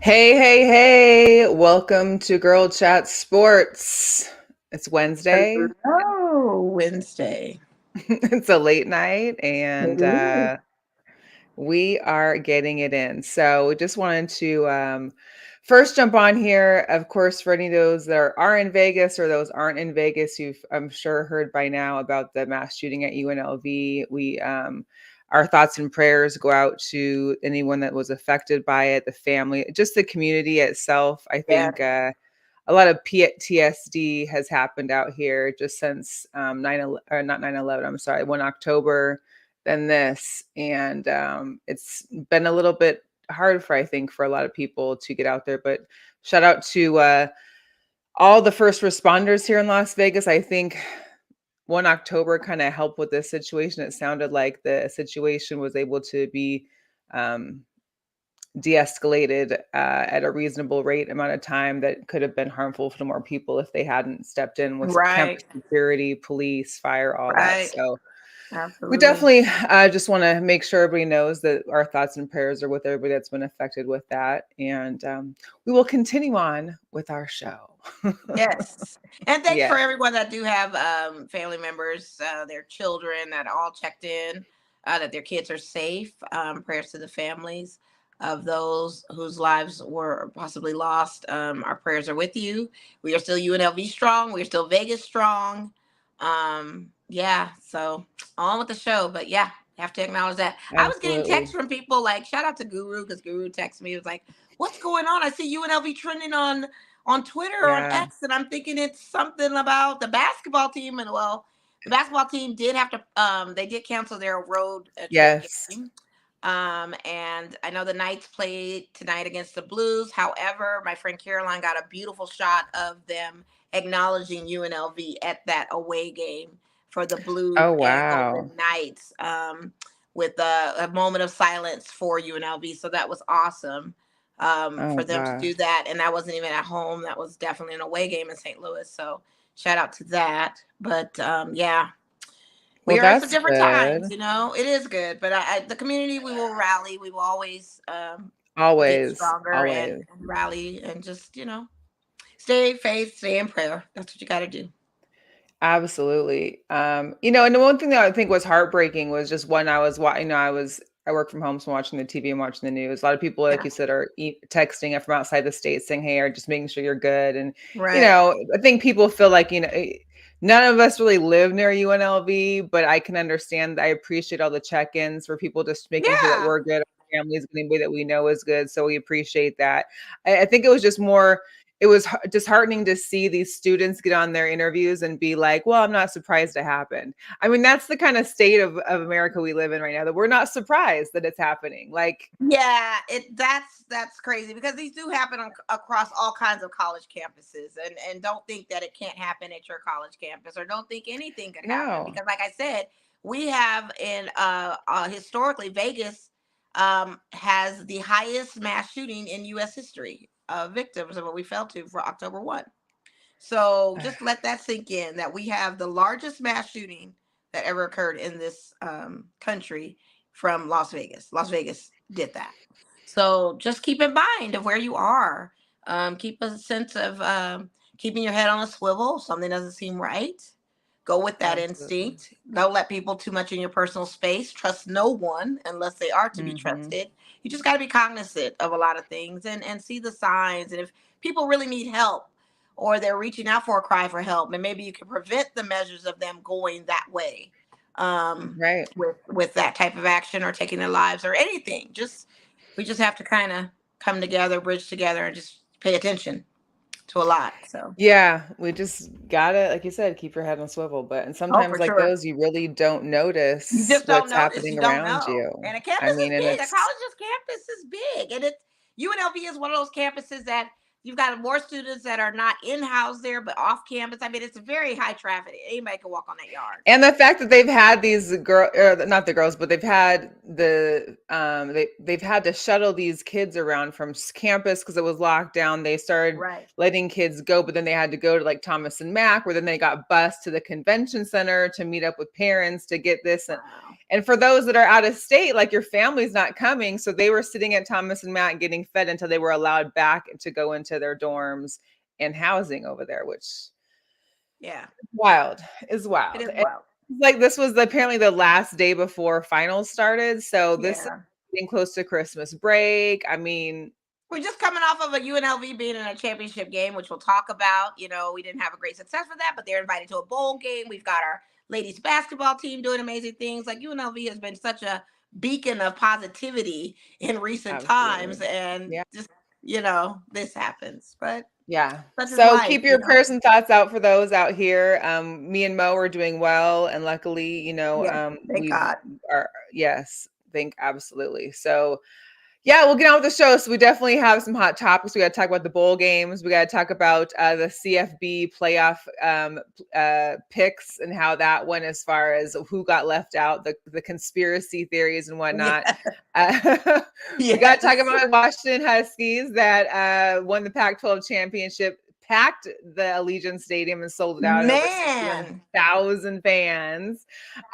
Hey, hey, hey, welcome to Girl Chat Sports. It's Wednesday. Hello, Wednesday. It's a late night, and It is. we are getting it in. So we just wanted to first jump on here. Of course, for any of those that are in Vegas or those aren't in Vegas, you've I'm sure heard by now about the mass shooting at UNLV. Our thoughts and prayers go out to anyone that was affected by it, the family, just the community itself. I Yeah, think a lot of PTSD has happened out here just since 9 or not 9/11. I'm sorry, 1 October, then this, and it's been a little bit hard for I think for a lot of people to get out there. But shout out to all the first responders here in Las Vegas. I think 1 October kind of helped with this situation. It sounded like the situation was able to be um, de-escalated at a reasonable rate amount of time that could have been harmful to more people if they hadn't stepped in with campus right, security, police, fire, all that. right. So we Absolutely. definitely just want to make sure everybody knows that our thoughts and prayers are with everybody that's been affected with that. And we will continue on with our show. Yes. And thanks Yeah. for everyone that do have family members, their children that all checked in, that their kids are safe. Prayers to the families of those whose lives were possibly lost. Our prayers are with you. We are still UNLV strong. We're still Vegas strong. Yeah, so on with the show. But yeah, have to acknowledge that. I was getting Absolutely. texts from people like, shout out to Guru, because Guru texted me. It was like, what's going on? I see UNLV trending on Twitter or on Yeah. X, and I'm thinking it's something about the basketball team. And well, the basketball team did have to they did cancel their road trip Yes. game. And I know the Knights played tonight against the Blues. However, my friend Caroline got a beautiful shot of them acknowledging UNLV at that away game for the Blue Oh, and wow. Golden Knights, with a moment of silence for UNLV. So that was awesome, Oh, for them to do gosh. that. And that wasn't even at home. That was definitely an away game in St. Louis. So shout out to that. But yeah, Well, we are in some that's different times. good. It is good. But the community, we will rally. We will always get Always, stronger and, always. and rally and just, stay faith, stay in prayer. That's what you got to do. Absolutely. And the one thing that I think was heartbreaking was just when I was I work from home, so I'm watching the TV and watching the news. A lot of people, like Yeah. you said, are texting from outside the state saying, "Hey, or just making sure you're good." And Right. I think people feel like none of us really live near UNLV, but I can understand. I appreciate all the check-ins for people just making sure that Yeah. we're good. Our families, anybody that we know is good, so we appreciate that. I think it was just more it was disheartening to see these students get on their interviews and be like, well, I'm not surprised it happened. I mean, that's the kind of state of America we live in right now, that we're not surprised that it's happening. Like, Yeah, that's crazy because these do happen across all kinds of college campuses, and don't think that it can't happen at your college campus, or don't think anything could happen, no. because like I said, we have in historically Vegas has the highest mass shooting in US history of victims of what we fell to for October 1. So just let that sink in, that we have the largest mass shooting that ever occurred in this country from Las Vegas. Las Vegas did that. So just keep in mind of where you are. Keep a sense of keeping your head on a swivel. If something doesn't seem right, go with that Absolutely. instinct. Don't let people too much in your personal space. Trust no one unless they are to be Hmm. trusted. You just got to be cognizant of a lot of things, and see the signs. And if people really need help, or they're reaching out for a cry for help, and maybe you can prevent the measures of them going that way, Right. with that type of action, or taking their lives or anything. Just We just have to kind of come together, bridge together, and just pay attention to a lot. So, Yeah, we just gotta, like you said, keep your head on swivel. And oh, sometimes for like sure. those, you really don't You notice just don't what's notice. You happening don't around know. you. And a I campus is mean, and big. A it's college's campus is big. And it's UNLV is one of those campuses that you've got more students that are not in house there, but off campus. I mean, it's very high traffic. Anybody can walk on that yard. And the fact that they've had these not the girls, but they've had to shuttle these kids around from campus because it was locked down. They started Right. letting kids go, but then they had to go to like Thomas and Mack, where then they got bused to the convention center to meet up with parents to get this. And Wow. And for those that are out of state, like your family's not coming. So they were sitting at Thomas and Matt getting fed until they were allowed back to go into their dorms and housing over there, which Yeah, wild is it wild. is And wild. like this was apparently the last day before finals started. So this is Yeah. getting close to Christmas break. I mean, We're just coming off of a UNLV being in a championship game, which we'll talk about. We didn't have a great success for that, but they're invited to a bowl game. We've got our ladies basketball team doing amazing things. Like UNLV has been such a beacon of positivity in recent times, absolutely. and Yeah. just this happens, but Yeah. such is So life. keep your prayers and thoughts out for those out here. Me and Mo are doing well, and luckily, Yeah, thank we've God. are yes, think absolutely. So yeah, we'll get on with the show. So we definitely have some hot topics. We got to talk about the bowl games. We got to talk about the CFB playoff picks and how that went as far as who got left out, the conspiracy theories and whatnot. Yeah. We got to talk Yes. about Washington Huskies that won the Pac-12 championship, packed the Allegiant Stadium and sold it out in over Man. 61,000 fans.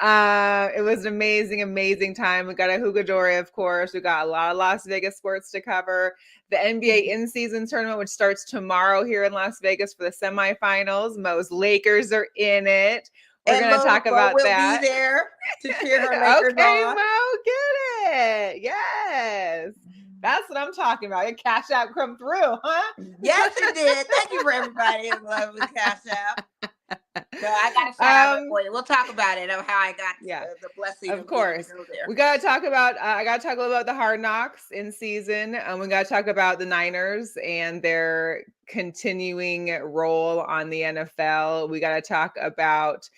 It was an amazing, amazing time. We got a Hugadori, of course. We got a lot of Las Vegas sports to cover. The NBA in-season tournament, which starts tomorrow here in Las Vegas for the semifinals. Mo's Lakers are in it. We're And going to talk Mo about will that. be there to cheer her Lakers Okay, on. Mo, get it. Yes. That's what I'm talking about. Your Cash App come through, huh? Yes, it did. Thank you for everybody in love with Cash App. So I got a shout out for you. We'll talk about it of how I got the blessing of of being able course. to go there. We got to talk about. I got to talk a little about the Hard Knocks in season. We got to talk about the Niners and their continuing role on the NFL. We got to talk about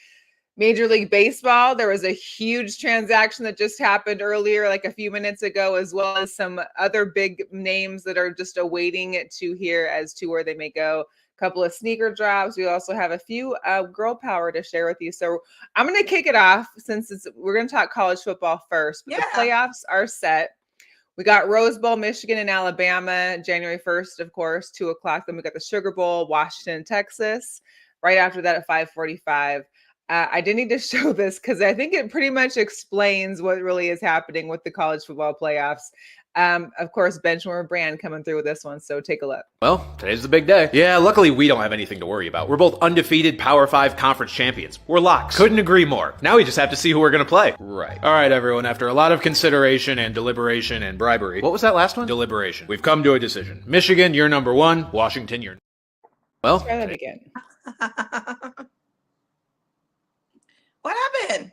Major League Baseball. There was a huge transaction that just happened earlier, like a few minutes ago, as well as some other big names that are just awaiting to hear as to where they may go. A couple of sneaker drops. We also have a few girl power to share with you. So I'm going to kick it off since we're going to talk college football first. But the playoffs are set. We got Rose Bowl, Michigan and Alabama, January 1st, of course, 2:00. Then we got the Sugar Bowl, Washington, Texas. Right after that at 5:45. I did need to show this because I think it pretty much explains what really is happening with the college football playoffs. Of course, Benchwarmer Brand coming through with this one, so take a look. Well, today's the big day. Yeah, luckily we don't have anything to worry about. We're both undefeated Power 5 conference champions. We're locked. Couldn't agree more. Now we just have to see who we're going to play. Right. All right, everyone, after a lot of consideration and deliberation and bribery. What was that last one? Deliberation. We've come to a decision. Michigan, you're number 1. Washington, you're... Well... Try that again. What happened?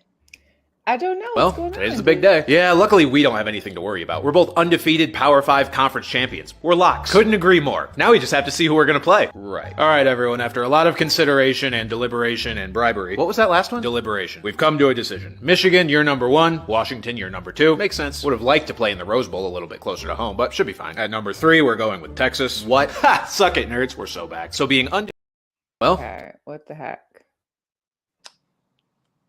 I don't know. Well, today's the big day. Yeah, luckily we don't have anything to worry about. We're both undefeated Power 5 conference champions. We're locked. Couldn't agree more. Now we just have to see who we're going to play. Right. All right, everyone, after a lot of consideration and deliberation and bribery. What was that last one? Deliberation. We've come to a decision. Michigan, you're number 1. Washington, you're number 2. Makes sense. Would have liked to play in the Rose Bowl a little bit closer to home, but should be fine. At number 3, we're going with Texas. What? Ha! Suck it, nerds. We're so back. So being Well... Okay, what the heck?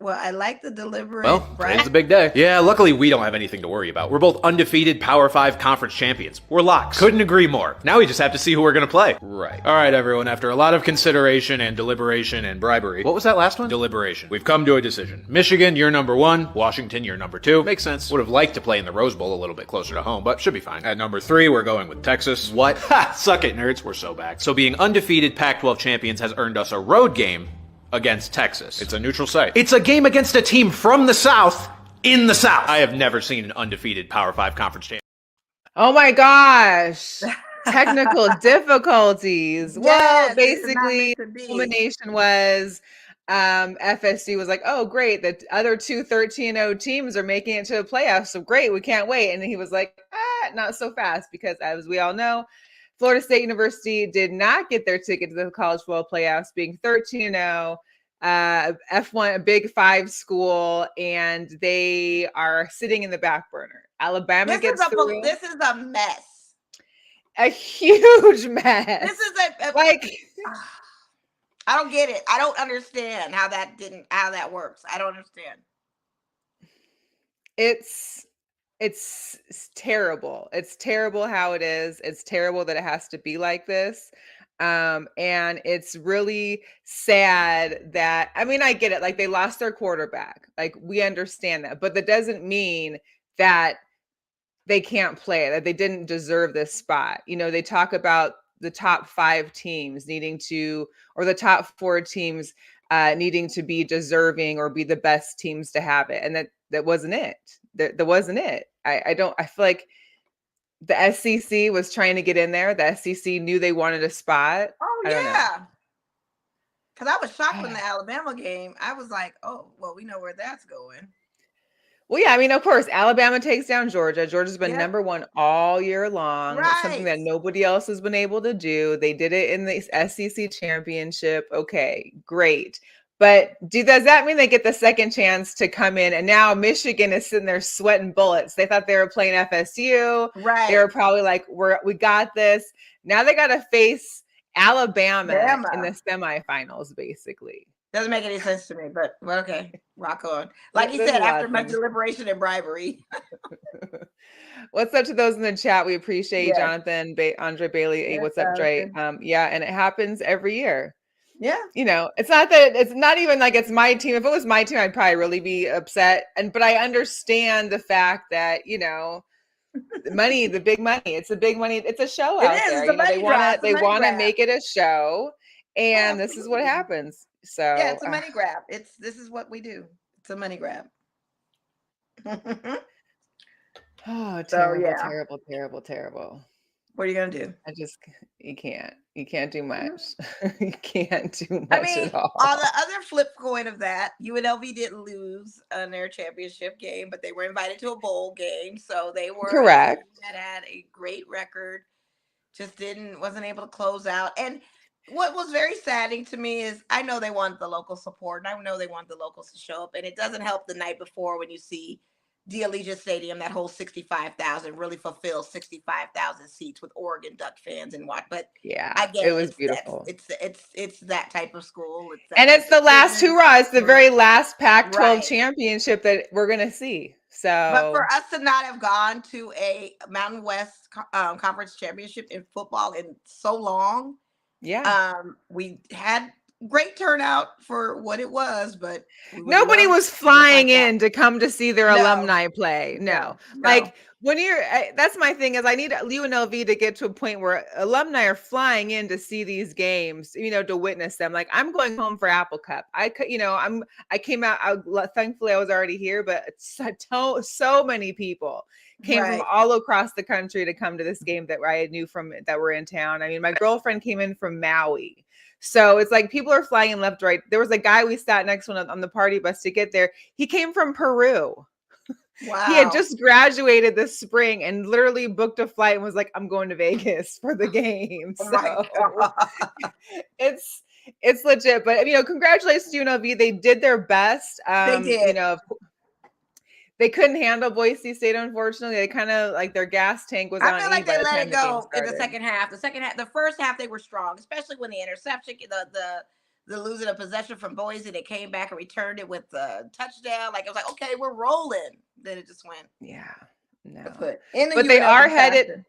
Well, I like the deliberate. Well, today's the big day. Yeah, luckily we don't have anything to worry about. We're both undefeated Power 5 conference champions. We're locked. Couldn't agree more. Now we just have to see who we're going to play. Right. All right, everyone, after a lot of consideration and deliberation and bribery. What was that last one? Deliberation. We've come to a decision. Michigan, you're number 1. Washington, you're number 2. Makes sense. Would have liked to play in the Rose Bowl a little bit closer to home, but should be fine. At number 3, we're going with Texas. What? Ha! Suck it, nerds. We're so back. So being undefeated Pac-12 champions has earned us a road game against Texas. It's a neutral site. It's a game against a team from the South in the South. I have never seen an undefeated Power 5 conference champion. Oh my gosh. Technical difficulties. Well, basically, the culmination was FSU was like, oh, great. The other two 13-0 teams are making it to the playoffs. So great. We can't wait. And he was like, not so fast because as we all know, Florida State University did not get their ticket to the college football playoffs, being 13-0, F1, a Big 5 school, and they are sitting in the back burner. Alabama gets through. This is a mess. A huge mess. This is like I don't get it. I don't understand how that works. I don't understand. It's terrible. It's terrible how it is. It's terrible that it has to be like this. And it's really sad that, I mean, I get it. Like, they lost their quarterback. Like, we understand that, but that doesn't mean that they can't play, that they didn't deserve this spot. They talk about the top 5 teams needing to, or the top 4 teams needing to be deserving or be the best teams to have it. And that wasn't it. That wasn't it. I feel like the SEC was trying to get in there. The SEC knew they wanted a spot. Oh, I don't know. yeah. Because I was shocked in the Alabama game. I was like, oh, well, we know where that's going. Well, yeah, I mean, of course, Alabama takes down Georgia. Georgia's been Yep. number 1 all year long. It's something that Right. nobody else has been able to do. They did it in the SEC championship. Okay, great. But does that mean they get the second chance to come in? And now Michigan is sitting there sweating bullets. They thought they were playing FSU. They Right. were probably like, we got this. Now they got to face Alabama in the Bama. semifinals, basically. Doesn't make any sense to me, but okay, rock on. Like you There's said, a lot after of much things. deliberation and bribery. What's up to those in the chat? We appreciate Yes. Jonathan, Andre Bailey. Hey, Yes, what's up, Dre? Jonathan. Yeah, and it happens every year. Yeah. It's not even like it's my team. If it was my team, I'd probably really be upset. But I understand the fact that, the money, the big money. It's a big money. It's a show out there. It's a money grab. It's a They money want to grab. make it a show, and this is what Absolutely. happens. So Yeah, it's a money grab. This is what we do. It's a money grab. oh, So, terrible, yeah. terrible, terrible, terrible. What are you gonna do? You can't do much. You can't do much I mean, at all. on the other flip coin of that, UNLV didn't lose in their championship game, but they were invited to a bowl game, so they were Correct. a team that had a great record, just wasn't able to close out. And what was very saddening to me is I know they wanted the local support, and I know they wanted the locals to show up, and it doesn't help the night before when you see the Allegiant Stadium, that whole 65,000 really fulfills 65,000 seats with Oregon Duck fans and what. But Yeah, I get it was beautiful. It's that type of school. And it's the last hurrah. It's the very last Pac-12 Right. championship that we're gonna see. But for So, us to not have gone to a Mountain West Conference championship in football in so long, yeah, we had great turnout for what it was, but nobody was flying in to come to see their alumni play. No. Like, when that's my thing, is I need UNLV to get to a point where alumni are flying in to see these games, to witness them. Like, I'm going home for Apple Cup. I came out, thankfully I was already here, but so many people came from all across the country to come to this game that I knew that were in town. I mean, my girlfriend came in from Maui. So it's like people are flying in left, right. There was a guy we sat next to on the party bus to get there. He came from Peru. Wow. He had just graduated this spring and literally booked a flight and was like, I'm going to Vegas for the game. Oh my God. It's legit. But, congratulations to UNLV. They did their best. They did. They couldn't handle Boise State, unfortunately. They kind of like their gas tank was on. I feel like by they the let time it the game go in the started. second half. The first half they were strong, especially when the interception, the losing of possession from Boise. They came back and returned it with the touchdown. Like, it was like, okay, we're rolling. Then it just went. Yeah, no. But they are headed.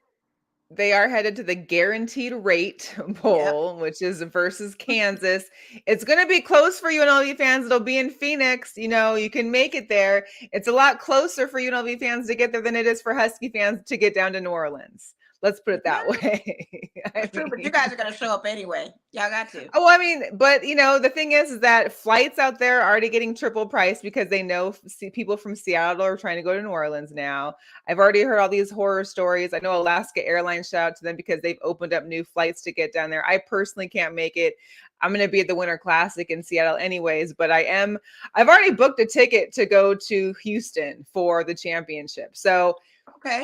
They are headed to the Guaranteed Rate Bowl, which is versus Kansas. It's going to be close for UNLV fans. It'll be in Phoenix. You can make it there. It's a lot closer for UNLV fans to get there than it is for Husky fans to get down to New Orleans. Let's put it that way. It's true, but you guys are going to show up anyway. Y'all got to. Oh, I mean, but the thing is that flights out there are already getting triple price because they know people from Seattle are trying to go to New Orleans now. I've already heard all these horror stories. I know Alaska Airlines, shout out to them because they've opened up new flights to get down there. I personally can't make it. I'm going to be at the Winter Classic in Seattle anyways, but I've already booked a ticket to go to Houston for the championship. So, okay.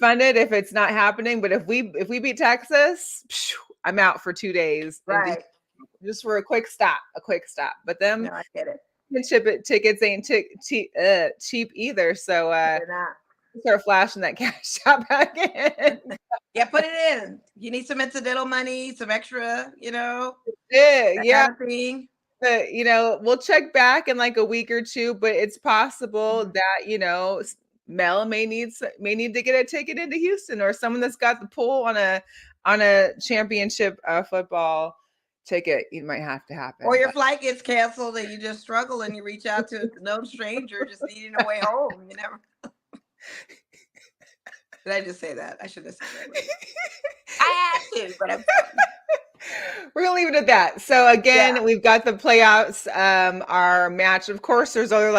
Funded if it's not happening, but if we beat Texas, I'm out for 2 days, right? Just for a quick stop. But them, no, I get it. Tickets ain't cheap either. So start flashing that cash out back in. Yeah, put it in. You need some incidental money, some extra, Yeah, kind of thing. But we'll check back in like a week or two. But it's possible that Mel may need to get a ticket into Houston, or someone that's got the pull on a championship football ticket. It might have to happen. Or your flight gets canceled and you just struggle and you reach out to no stranger just needing a way home. You never. Did I just say that? I should have said that. Right. I had to, but I'm fine. We're gonna leave it at that. So again, we've got the playoffs. Our match, of course, there's other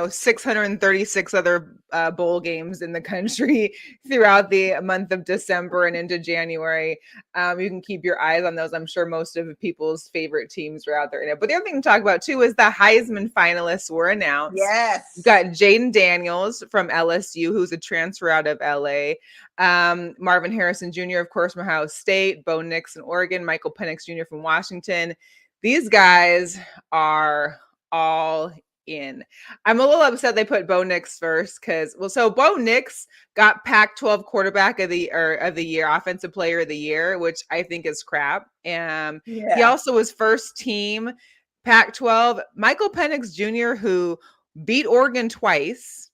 636 other bowl games in the country throughout the month of December and into January. You can keep your eyes on those. I'm sure most of people's favorite teams are out there in it. But the other thing to talk about too is the Heisman finalists were announced. Yes, we've got Jaden Daniels from LSU, who's a transfer out of LA. Marvin Harrison Jr., of course, from Ohio State, Bo Nix from Oregon, Michael Penix Jr. from Washington. These guys are all in. I'm a little upset they put Bo Nix first because, so Bo Nix got Pac-12 quarterback of the year, offensive player of the year, which I think is crap. He also was first team Pac-12. Michael Penix Jr., who beat Oregon twice,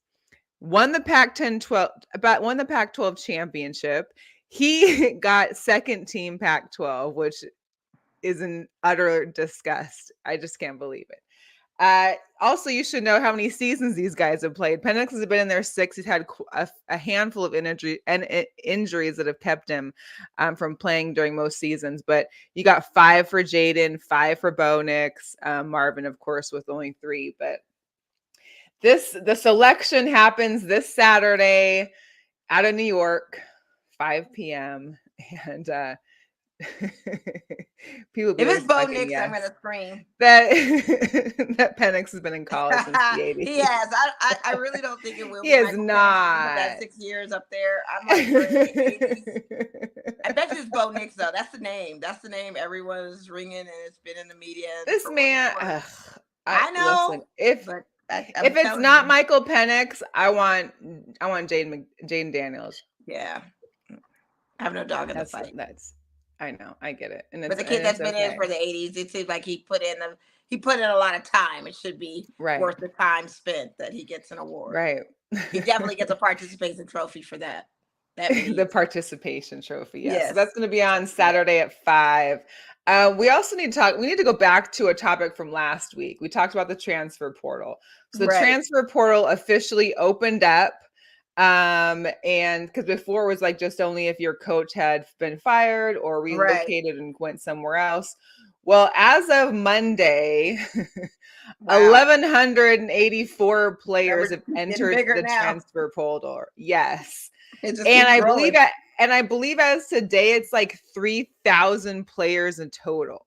won the Pac-12 championship. He got second team Pac-12, which is an utter disgust. I just can't believe it. Also, you should know how many seasons these guys have played. Penix has been in there 6. He's had a handful of injuries that have kept him from playing during most seasons. But you got 5 for Jaden, 5 for Bo Nix, Marvin, of course, with only 3. But the selection happens this Saturday out of New York, 5 p.m. And people. If it's Bo Nix, I'm gonna scream. That Penix has been in college since the 80s. He has. I really don't think it will. He is not. That 6 years up there. I'm like, really? I bet you it's Bo Nix though. That's the name. That's the name everyone's ringing, and it's been in the media. This man. I know. Listen, if it's not Michael Penix, I want Jaden Daniels. Yeah, I have no dog in the fight. I know, I get it. But the kid that's been in for the 80s, it seems like he put in a lot of time. It should be worth the time spent that he gets an award. Right. He definitely gets a participation trophy for that. The participation trophy. Yes. So that's going to be on Saturday at 5. We also need to go back to a topic from last week. We talked about the transfer portal. So the transfer portal officially opened up. And because before it was just only if your coach had been fired or relocated and went somewhere else. Well, as of Monday, 1,184 players have entered the transfer portal. Yes. I believe as today, it's 3,000 players in total.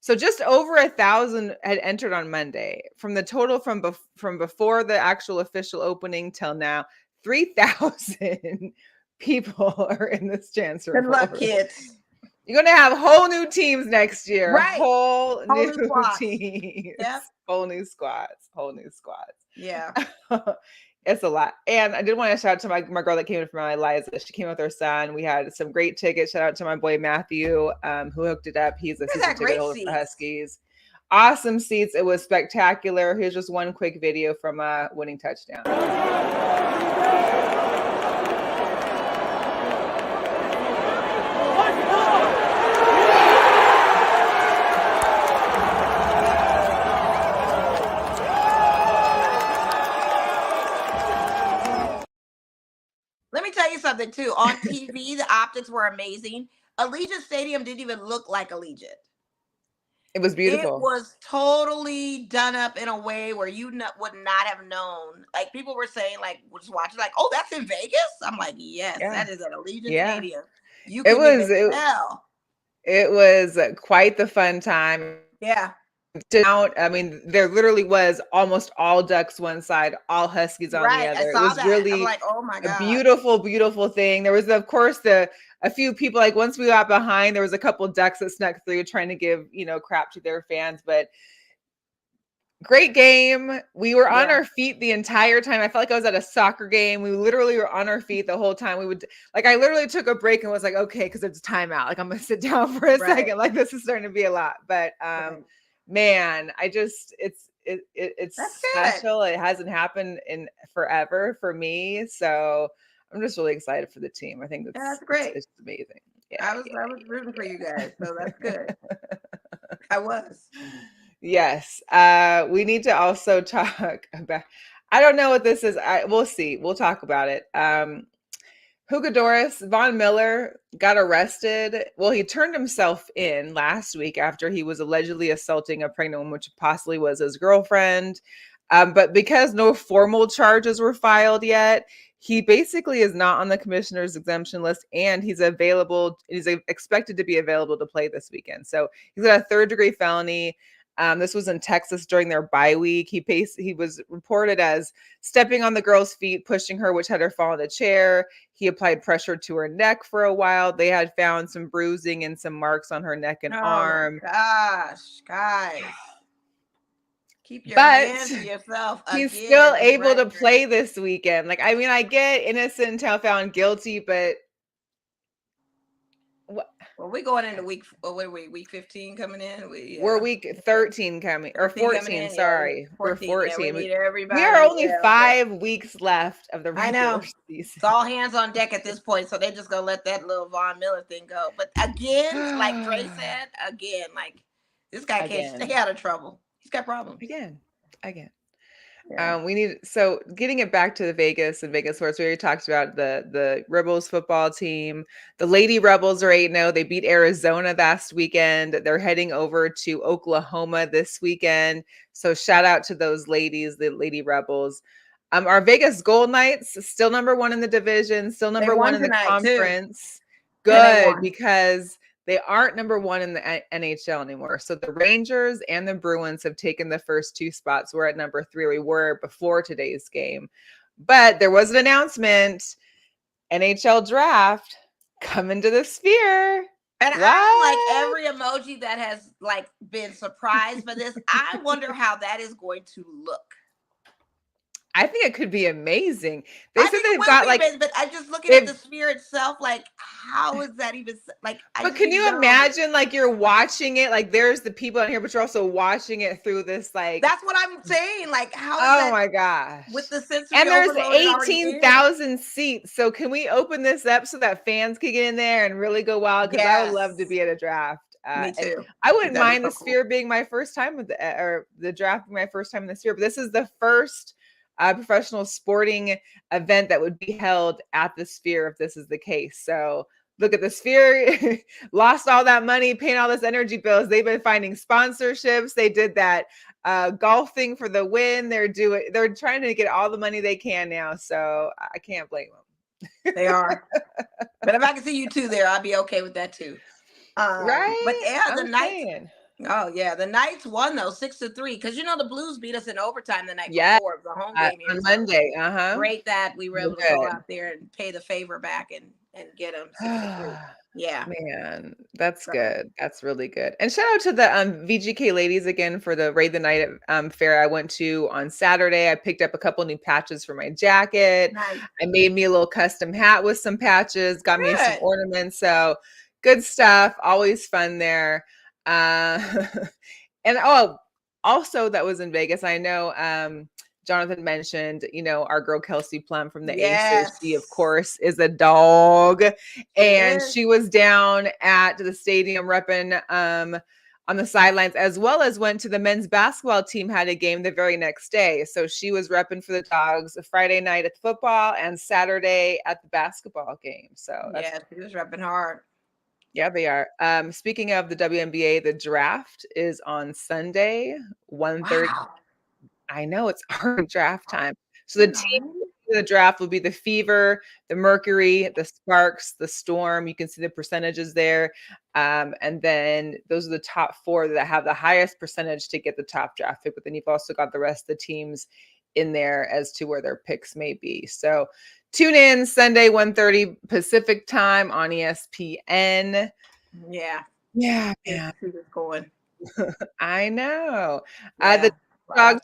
So just over 1,000 had entered on Monday. From the total from before the actual official opening till now, 3,000 people are in this transfer. Good luck, kids. You're going to have whole new teams next year. Right. Whole new teams. Yep. Whole new squads. Yeah. It's a lot. And I did want to shout out to my girl that came in from Eliza. She came with her son. We had some great tickets. Shout out to my boy Matthew, who hooked it up. He's a season ticket holder for Huskies. Awesome seats. It was spectacular. Here's just one quick video from a winning touchdown. Something too on TV. The optics were amazing. Allegiant Stadium didn't even look like Allegiant. It was beautiful. It was totally done up in a way where you would not have known. People were saying, just watching, oh, that's in Vegas. I'm like, yes, that is at Allegiant Stadium. You can tell. It was quite the fun time. Yeah. I mean, there literally was almost all Ducks one side, all Huskies on the other. It was really oh my God. A beautiful, beautiful thing. There was, of course, a few people, once we got behind, there was a couple Ducks that snuck through trying to give, crap to their fans. But great game. We were on our feet the entire time. I felt like I was at a soccer game. We literally were on our feet the whole time. We would I literally took a break and was like, okay, because it's timeout. I'm going to sit down for a second. This is starting to be a lot. But man, it's That's good. special. It hasn't happened in forever for me, so I'm just really excited for the team. I think Yeah, it's that's it's, great. it's amazing. Yeah, I was rooting for you guys, so that's good. I was. yes. We need to also talk about. I don't know what this is. We'll see. We'll talk about it. Hugo Doris, Von Miller got arrested. Well, he turned himself in last week after he was allegedly assaulting a pregnant woman, which possibly was his girlfriend. But because no formal charges were filed yet, he basically is not on the commissioner's exemption list, and he's expected to be available to play this weekend. So he's got a third-degree felony. This was in Texas during their bye week. He was reported as stepping on the girl's feet, pushing her, which had her fall in a chair. He applied pressure to her neck for a while. They had found some bruising and some marks on her neck and Oh my arm. gosh, guys. Keep your But hands to yourself he's still again, able to right? play this weekend. Like, I mean, I get innocent until found guilty, but Well, we're going into what are we, week 15 coming in? we're week 13 coming, or 13 coming 14, in. Yeah, sorry. We're 14. Yeah, we 14. need We are everybody. only Yeah, 5 weeks left of the I regular know. season. It's all hands on deck at this point, so they're just gonna let that little Von Miller thing go. But again, like Dre said, like this guy can't Again. stay out of trouble. He's got problems. Again. Yeah. So getting it back to the Vegas and Vegas sports, we already talked about the Rebels football team. The Lady Rebels are 8-0. They beat Arizona last weekend. They're heading over to Oklahoma this weekend. So shout out to those ladies, the Lady Rebels. Our Vegas Gold Knights still number 1 in the division, still number 1 in the tonight, conference. Too. And they Good, won. because they aren't number 1 in the NHL anymore. So the Rangers and the Bruins have taken the first 2 spots. We're at number 3. We were before today's game. But there was an announcement, NHL draft coming to the Sphere. And I'm like every emoji that has like been surprised by this. I wonder how that is going to look. I think it could be amazing. They said they've got like, amazing, but I just looking at the Sphere itself, like how is that even like? But can you imagine, like, you're watching it, like there's the people out here, but you're also watching it through this, like. That's what I'm saying. Like how? Oh my gosh! With the sensory and there's overload 18,000 seats. So can we open this up so that fans can get in there and really go wild? Because I would love to be at a draft. Me too. I wouldn't mind the Sphere being my first time with or the draft being my first time in the Sphere. But this is the first professional sporting event that would be held at the Sphere if this is the case. So look at the Sphere, lost all that money, paying all this energy bills. They've been finding sponsorships. They did that golf thing for the win. They're trying to get all the money they can now. So I can't blame them. They are. But if I can see you two there, I'd be okay with that too. Right? But yeah, the Knights. Oh yeah, the Knights won though 6-3 because the Blues beat us in overtime the night before the home game on Monday. Great that we were able to go out there and pay the favor back and get them 6-3. Yeah, man, that's good. That's really good. And shout out to the VGK ladies again for the Raid the Night fair I went to on Saturday. I picked up a couple new patches for my jacket. Nice. I made me a little custom hat with some patches. Got me some ornaments. So good stuff. Always fun there. And also that was in Vegas. I know Jonathan mentioned, our girl Kelsey Plum from the Aces. She, of course, is a dog. And she was down at the stadium repping on the sidelines, as well as went to the men's basketball team, had a game the very next day. So she was repping for the Dogs Friday night at the football and Saturday at the basketball game. So she was repping hard. Yeah, they are. Speaking of the WNBA, the draft is on Sunday, 1:30. Wow. I know, it's our draft time. So the team for the draft will be the Fever, the Mercury, the Sparks, the Storm. You can see the percentages there. And then those are the top 4 that have the highest percentage to get the top draft pick. But then you've also got the rest of the teams in there as to where their picks may be. So tune in Sunday, 1:30 Pacific time on ESPN. Yeah. Yeah. Going. I know. The Dogs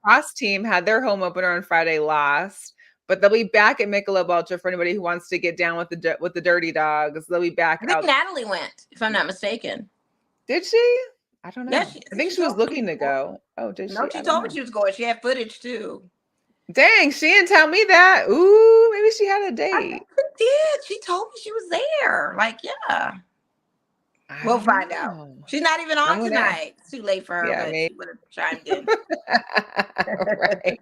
Cross team had their home opener on Friday, lost, but they'll be back at Michelob Ultra for anybody who wants to get down with the Dirty Dogs. They'll be back. I think Natalie went, if I'm not mistaken. Did she? I don't Yeah, know. she, I I think think she she was told me looking to before. go. Oh, did No, she? she I don't told me know. she was going. She had footage too. Dang, she didn't tell me that. Ooh, maybe she had a I think date. she did. She told me she was there. Like, yeah. I We'll don't find out. know. She's not even I'm on gonna, tonight. It's too late for her, yeah, but maybe. she would have chimed in Right.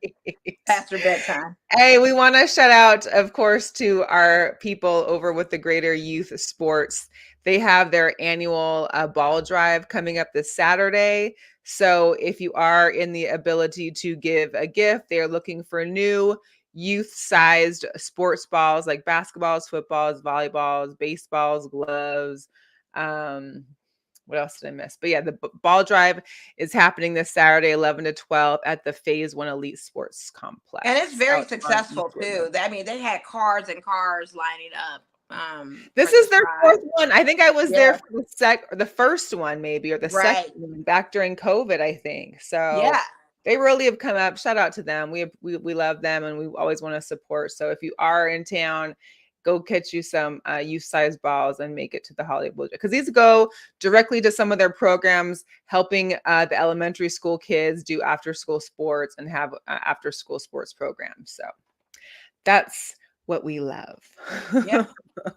past her bedtime. Hey, we want to shout out, of course, to our people over with the Greater Youth Sports. They have their annual ball drive coming up this Saturday. So if you are in the ability to give a gift, they're looking for new youth-sized sports balls like basketballs, footballs, volleyballs, baseballs, gloves. Um, what else did I miss? But yeah, the ball drive is happening this Saturday, 11 to 12 at the Phase 1 Elite Sports Complex. And it's very out on successful East Woodland. too. I mean, they had cars and cars lining up This for is this their drive. 4th one. I think I was there Yeah, for the first one maybe, or the second right. one back during COVID, I think. So Yeah. they really have come up. Shout out to them. We love them and we always want to support. So if you are in town, go catch you some youth-sized balls and make it to the Hollywood, because these go directly to some of their programs, helping the elementary school kids do after-school sports and have after-school sports programs. So that's what we love. Yep. All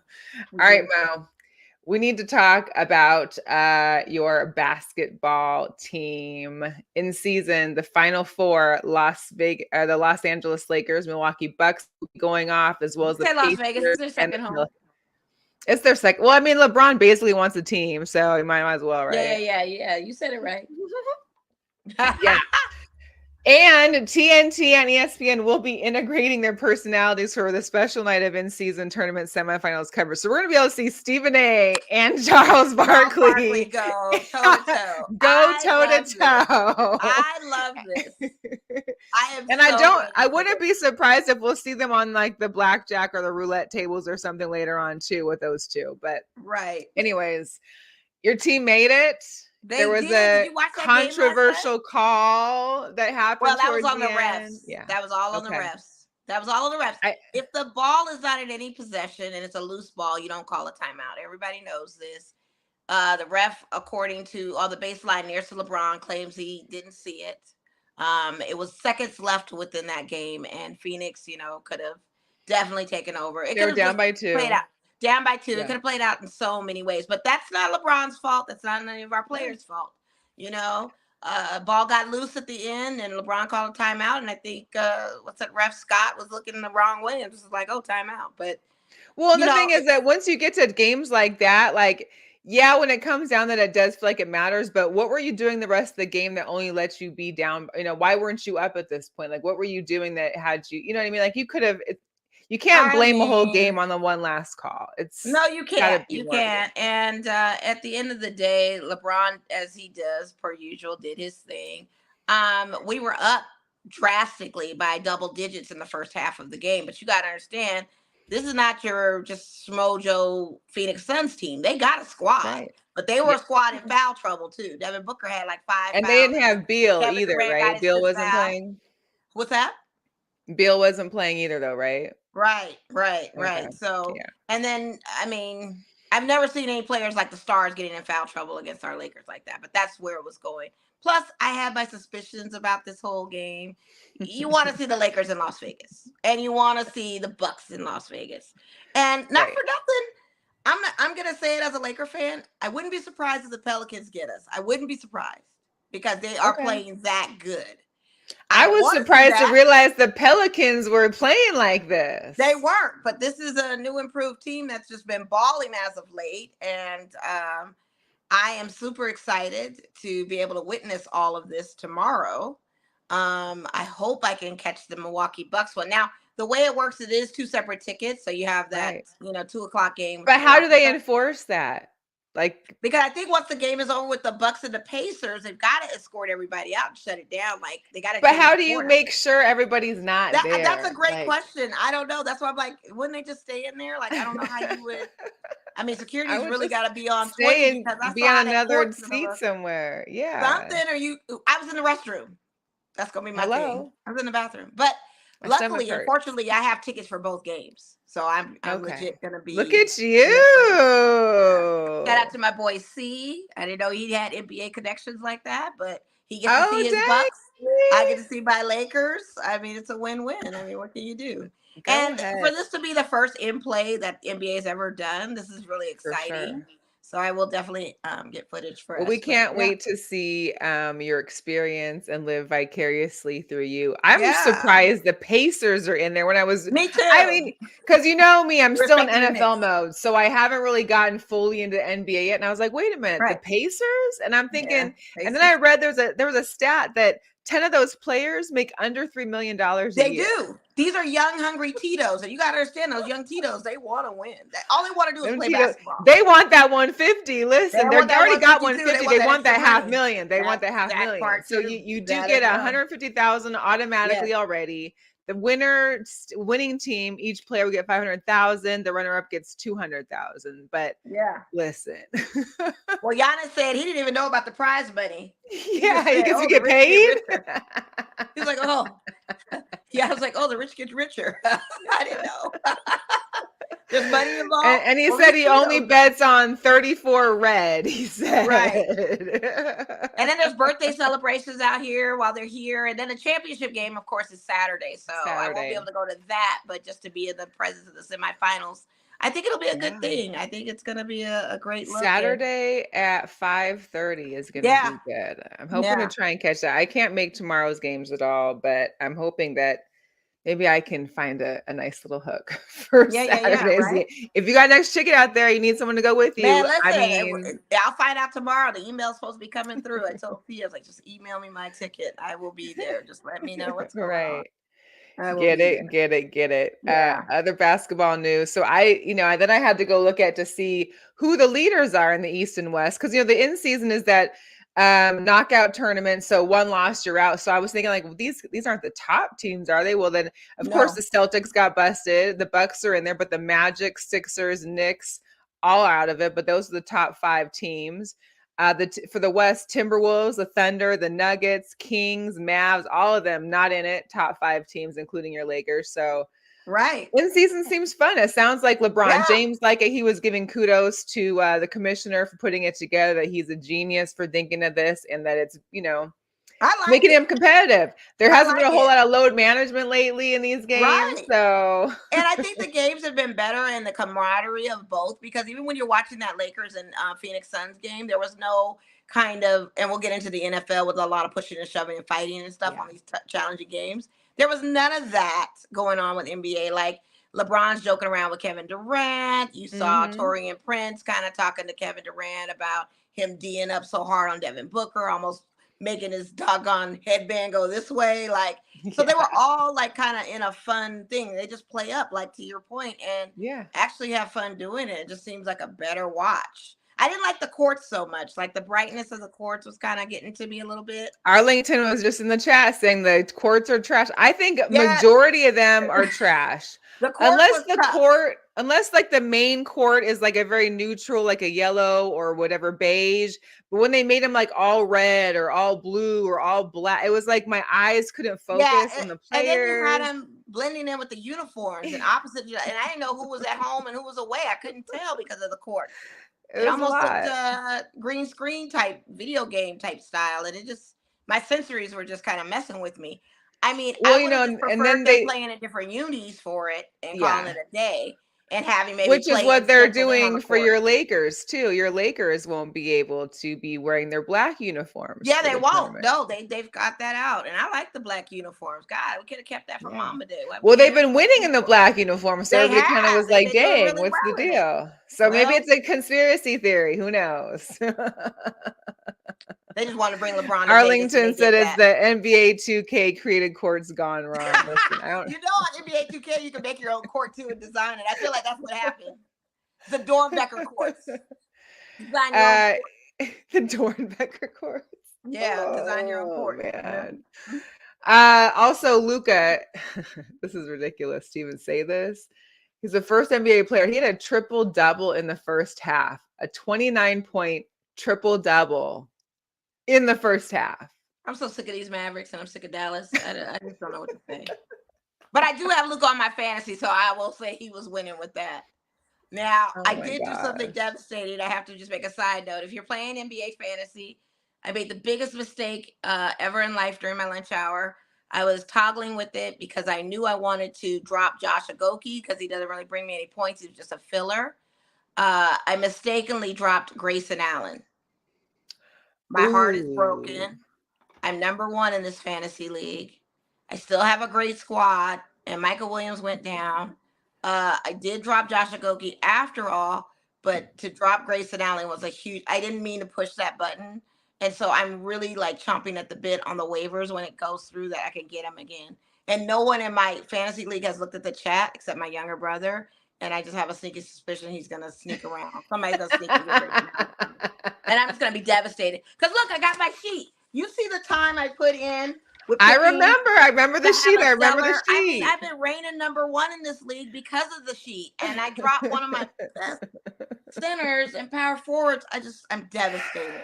right, Mo. We need to talk about your basketball team in season. The Final Four, the Los Angeles Lakers, Milwaukee Bucks going off, as well You as the say Las Vegas is Pacers their and second the home. it's their second. Well, I mean, LeBron basically wants a team, so he might as well, right? Yeah. You said it right. Yeah. And TNT and ESPN will be integrating their personalities for the special night of in-season tournament semifinals coverage. So we're going to be able to see Stephen A. and Charles Barkley go toe to toe. go toe to toe. I love this. I am And so ready I for wouldn't this. be surprised if we'll see them on like the blackjack or the roulette tables or something later on too with those two. But Right. anyways, your team made it. There was Did a you watch that game last night? controversial call that happened Well, that was towards on the refs. end. Yeah. That was all on the Okay. refs. That was all on the refs. I If the ball is not in any possession and it's a loose ball, you don't call a timeout. Everybody knows this. The ref, according to all the baseline nearest to LeBron, claims he didn't see it. It was seconds left within that game, and Phoenix, could have definitely taken over. It They could were have down just by played 2. out down by 2. It Yeah. could have played out in so many ways, but that's not LeBron's fault. That's not any of our Yeah. players' fault. Ball got loose at the end, and LeBron called a timeout. And I think what's that? Ref Scott was looking the wrong way and just like, "Oh, timeout." But Well, and you the thing know, is that once you get to games like that, like, yeah, when it comes down that it does feel like it matters, but what were you doing the rest of the game that only lets you be down? Why weren't you up at this point? Like, what were you doing that had you, you know what I mean? Like, you could have, you can't I blame a whole mean, game on the one last call. It's no, you gotta can't. be You more of it. can't. And at the end of the day, LeBron, as he does per usual, did his thing. We were up drastically by double digits in the first half of the game, but you got to understand, this is not your just Smojo Phoenix Suns team. They got a squad, Right. but they were a squad in foul trouble too. Devin Booker had like 5 And they fouls. didn't have Beal Kevin either, Durant got right? his Beal 5th wasn't foul. playing. What's that? Beal wasn't playing either, though, right? Right. Okay. So, Yeah. and then, I mean, I've never seen any players like the Stars getting in foul trouble against our Lakers like that, but that's where it was going. Plus, I have my suspicions about this whole game. You want to see the Lakers in Las Vegas, and you want to see the Bucks in Las Vegas, and not Right. for nothing. I'm gonna say it as a Laker fan. I wouldn't be surprised if the Pelicans get us. I wouldn't be surprised because they are Okay. playing that good. I don't was wanna see surprised to that. realize the Pelicans were playing like this. They weren't, but this is a new improved team that's just been balling as of late. And I am super excited to be able to witness all of this tomorrow. I hope I can catch the Milwaukee Bucks one. Now, the way it works, it is 2 separate tickets. So you have that, Right. 2:00 game. with But how do Milwaukee they Bucks. enforce that? Like, Because I think once the game is over with the Bucks and the Pacers, they've got to escort everybody out and shut it down. Like they got to. but how do you make sure everybody's not there? That's a great Like, question. I don't know. That's why I'm like, wouldn't they just stay in there? Like I don't know how you would. I mean, I security's would really just got to be on stay 20 and because I be saw on that another Portsmouth seat somewhere. Yeah. something. I was in the restroom. That's gonna be my thing. Hello. I was in the bathroom, but I still haven't Luckily, heard. unfortunately, I have tickets for both games, so I'm Okay. legit gonna Look be at in the place. Yeah. Shout out you. to my boy C. I didn't know he had NBA connections like that, but he gets to Oh, see his dang. Bucks. I get to see my Lakers. I mean, it's a win-win. I mean, what can you do? Go And for ahead. this to be the first in play that the NBA has ever done, this is really For exciting. sure. So I will definitely get footage for Well, we us. But can't yeah, wait to see your experience and live vicariously through you. I'm yeah, surprised the Pacers are in there when me I too. mean, because you know me, I'm still in Respecting the NFL Knicks, mode. So I haven't really gotten fully into NBA yet. And I was like, wait a minute, the right? Pacers? And I'm Yeah, thinking, and then I Pacers. read there was a stat that 10 of those players make under $3 million a They year. do. These are young, hungry Tito's, and you got to understand those young Tito's. They want to win. All they want to do is Them play Tito, basketball. they want that 150. They Listen, they're want they that already got 152. They 150. want They that want extra that half money. million. They want that half That million. part So too. you do That get as well. 150,000 Yes. automatically already. The winning team, each player will get 500,000. The runner up gets 200,000. But Yeah. listen, Well, Giannis said he didn't even know about the prize money. He yeah, just he said, gets to "Oh, the get rich get paid. richer." He's like, "Oh, yeah." I was like, "Oh, the rich get richer." I didn't know. There's money involved. And he Well, said these he only Tito's though. bets on 34 red. He said, Right. And then there's birthday celebrations out here while they're here. And then the championship game, of course, is Saturday. So I won't be able Saturday. to go to that, but just to be in the presence of the semifinals, I think it'll be a good Yeah. thing. I think it's going to be a great look. And Saturday at 5:30 is gonna yeah, be good. I'm hoping to yeah, try and catch that. I can't make tomorrow's games at all, but I'm hoping that maybe I can find a nice little hook for yeah, Saturday's right? game. If you got next chicken out there, you need someone to go with Man, you. I listen, mean, I'll find out tomorrow. The email's supposed to be coming through. I told Thea, I was like, just email me my ticket. I will be there. Just let me know what's going on. right. I will Get be it, there. get it, get it. Yeah. Other basketball news. So then I had to go look at to see who the leaders are in the East and West because the in season is that knockout tournament. So one loss, you're out. So I was thinking like, well, these aren't the top teams, are they? Well, then of course No. the Celtics got busted. The Bucks are in there, but the Magic, Sixers, Knicks, all out of it. But those are the top 5 teams. For the West, Timberwolves, the Thunder, the Nuggets, Kings, Mavs, all of them not in it. Top 5 teams, including your Lakers. So Right. in season seems fun. It sounds like LeBron Yeah. James, like he was giving kudos to the commissioner for putting it together. That he's a genius for thinking of this, and that it's I like making him it. competitive. There I hasn't been like a whole it. lot of load management lately in these games, Right. so And I think the games have been better in the camaraderie of both because even when you're watching that Lakers and Phoenix Suns game, there was no kind of, and we'll get into the NFL with a lot of pushing and shoving and fighting and stuff yeah, on these challenging games. There was none of that going on with NBA. Like LeBron's joking around with Kevin Durant. You saw hmm Torian Prince kind of talking to Kevin Durant about him D'ing up so hard on Devin Booker, almost making his doggone headband go this way. Like, so they were yeah, all like kind of in a fun thing. They just play up, like to your point, and yeah. actually have fun doing it. It just seems like a better watch. I didn't like the courts so much. Like the brightness of the courts was kind of getting to me a little bit. Arlington was just in the chat saying the courts are trash. I think Yeah, majority of them are trash. the courts was tough. Unless like the main court is like a very neutral, like a yellow or whatever beige. But when they made them like all red or all blue or all black, it was like my eyes couldn't Yeah, focus on the and then you had players. them blending in with the uniforms and opposite, and I didn't know who was at home and who was away. I couldn't tell because of the court. It It was a almost looked lot. green screen type video game type style, and it just my sensories were just kind of messing with me. I mean, Well, I would have just and preferred then them they, playing in different unis for it and calling yeah. it a day, and having maybe Which is play what in they're sprinkled in on the doing for court. your Lakers too. Your Lakers won't be able to be wearing their black uniforms Yeah, for they the won't. tournament. No, they've got that out, and I like the black uniforms. God, we could have kept that for Yeah. Mama Day. Why we Well, can't they've have been black winning in the uniforms? black uniform, so They everybody kind of have. was They've like, been doing "Dang, really what's the well in it. deal?" So maybe Well, it's a conspiracy theory. Who knows? they just want to bring LeBron to Vegas and they Arlington said get it's that. the NBA 2K created courts gone wrong. Listen, I don't. You know, on NBA 2K, you can make your own court too and design it. I feel like that's what happened. The Dornbecker courts. Design your own uh, court. the Dornbecker courts. Yeah, design your own Oh court. Yeah. man. Also, Luca, this is ridiculous to even say this. He's the first NBA player. He had a triple double in the first half, a 29-point triple double in the first half. I'm so sick of these Mavericks and I'm sick of Dallas. I just don't know what to say. But I do have Luka on my fantasy, so I will say he was winning with that. Now, Oh I my did do something gosh. devastating. I have to just make a side note. If you're playing NBA fantasy, I made the biggest mistake ever in life during my lunch hour. I was toggling with it because I knew I wanted to drop Josh Okogie because he doesn't really bring me any points. He's just a filler. I mistakenly dropped Grayson Allen. My heart is Ooh. broken. I'm number one in this fantasy league. I still have a great squad, and Michael Williams went down. I did drop Josh Okogie after all, but to drop Grayson Allen was a huge. I didn't mean to push that button, and so I'm really like chomping at the bit on the waivers when it goes through that I can get him again. And no one in my fantasy league has looked at the chat except my younger brother, and I just have a sneaky suspicion he's gonna sneak around. Somebody's gonna sneak and get Grayson Allen, and I'm just gonna be devastated. Cause look, I got my sheet. You see the time I put in with I picking remember the to sheet. have I a remember the stellar. I mean, sheet. I've been reigning number one in this league because of the sheet, and I dropped one of my best centers and power forwards. I'm devastated.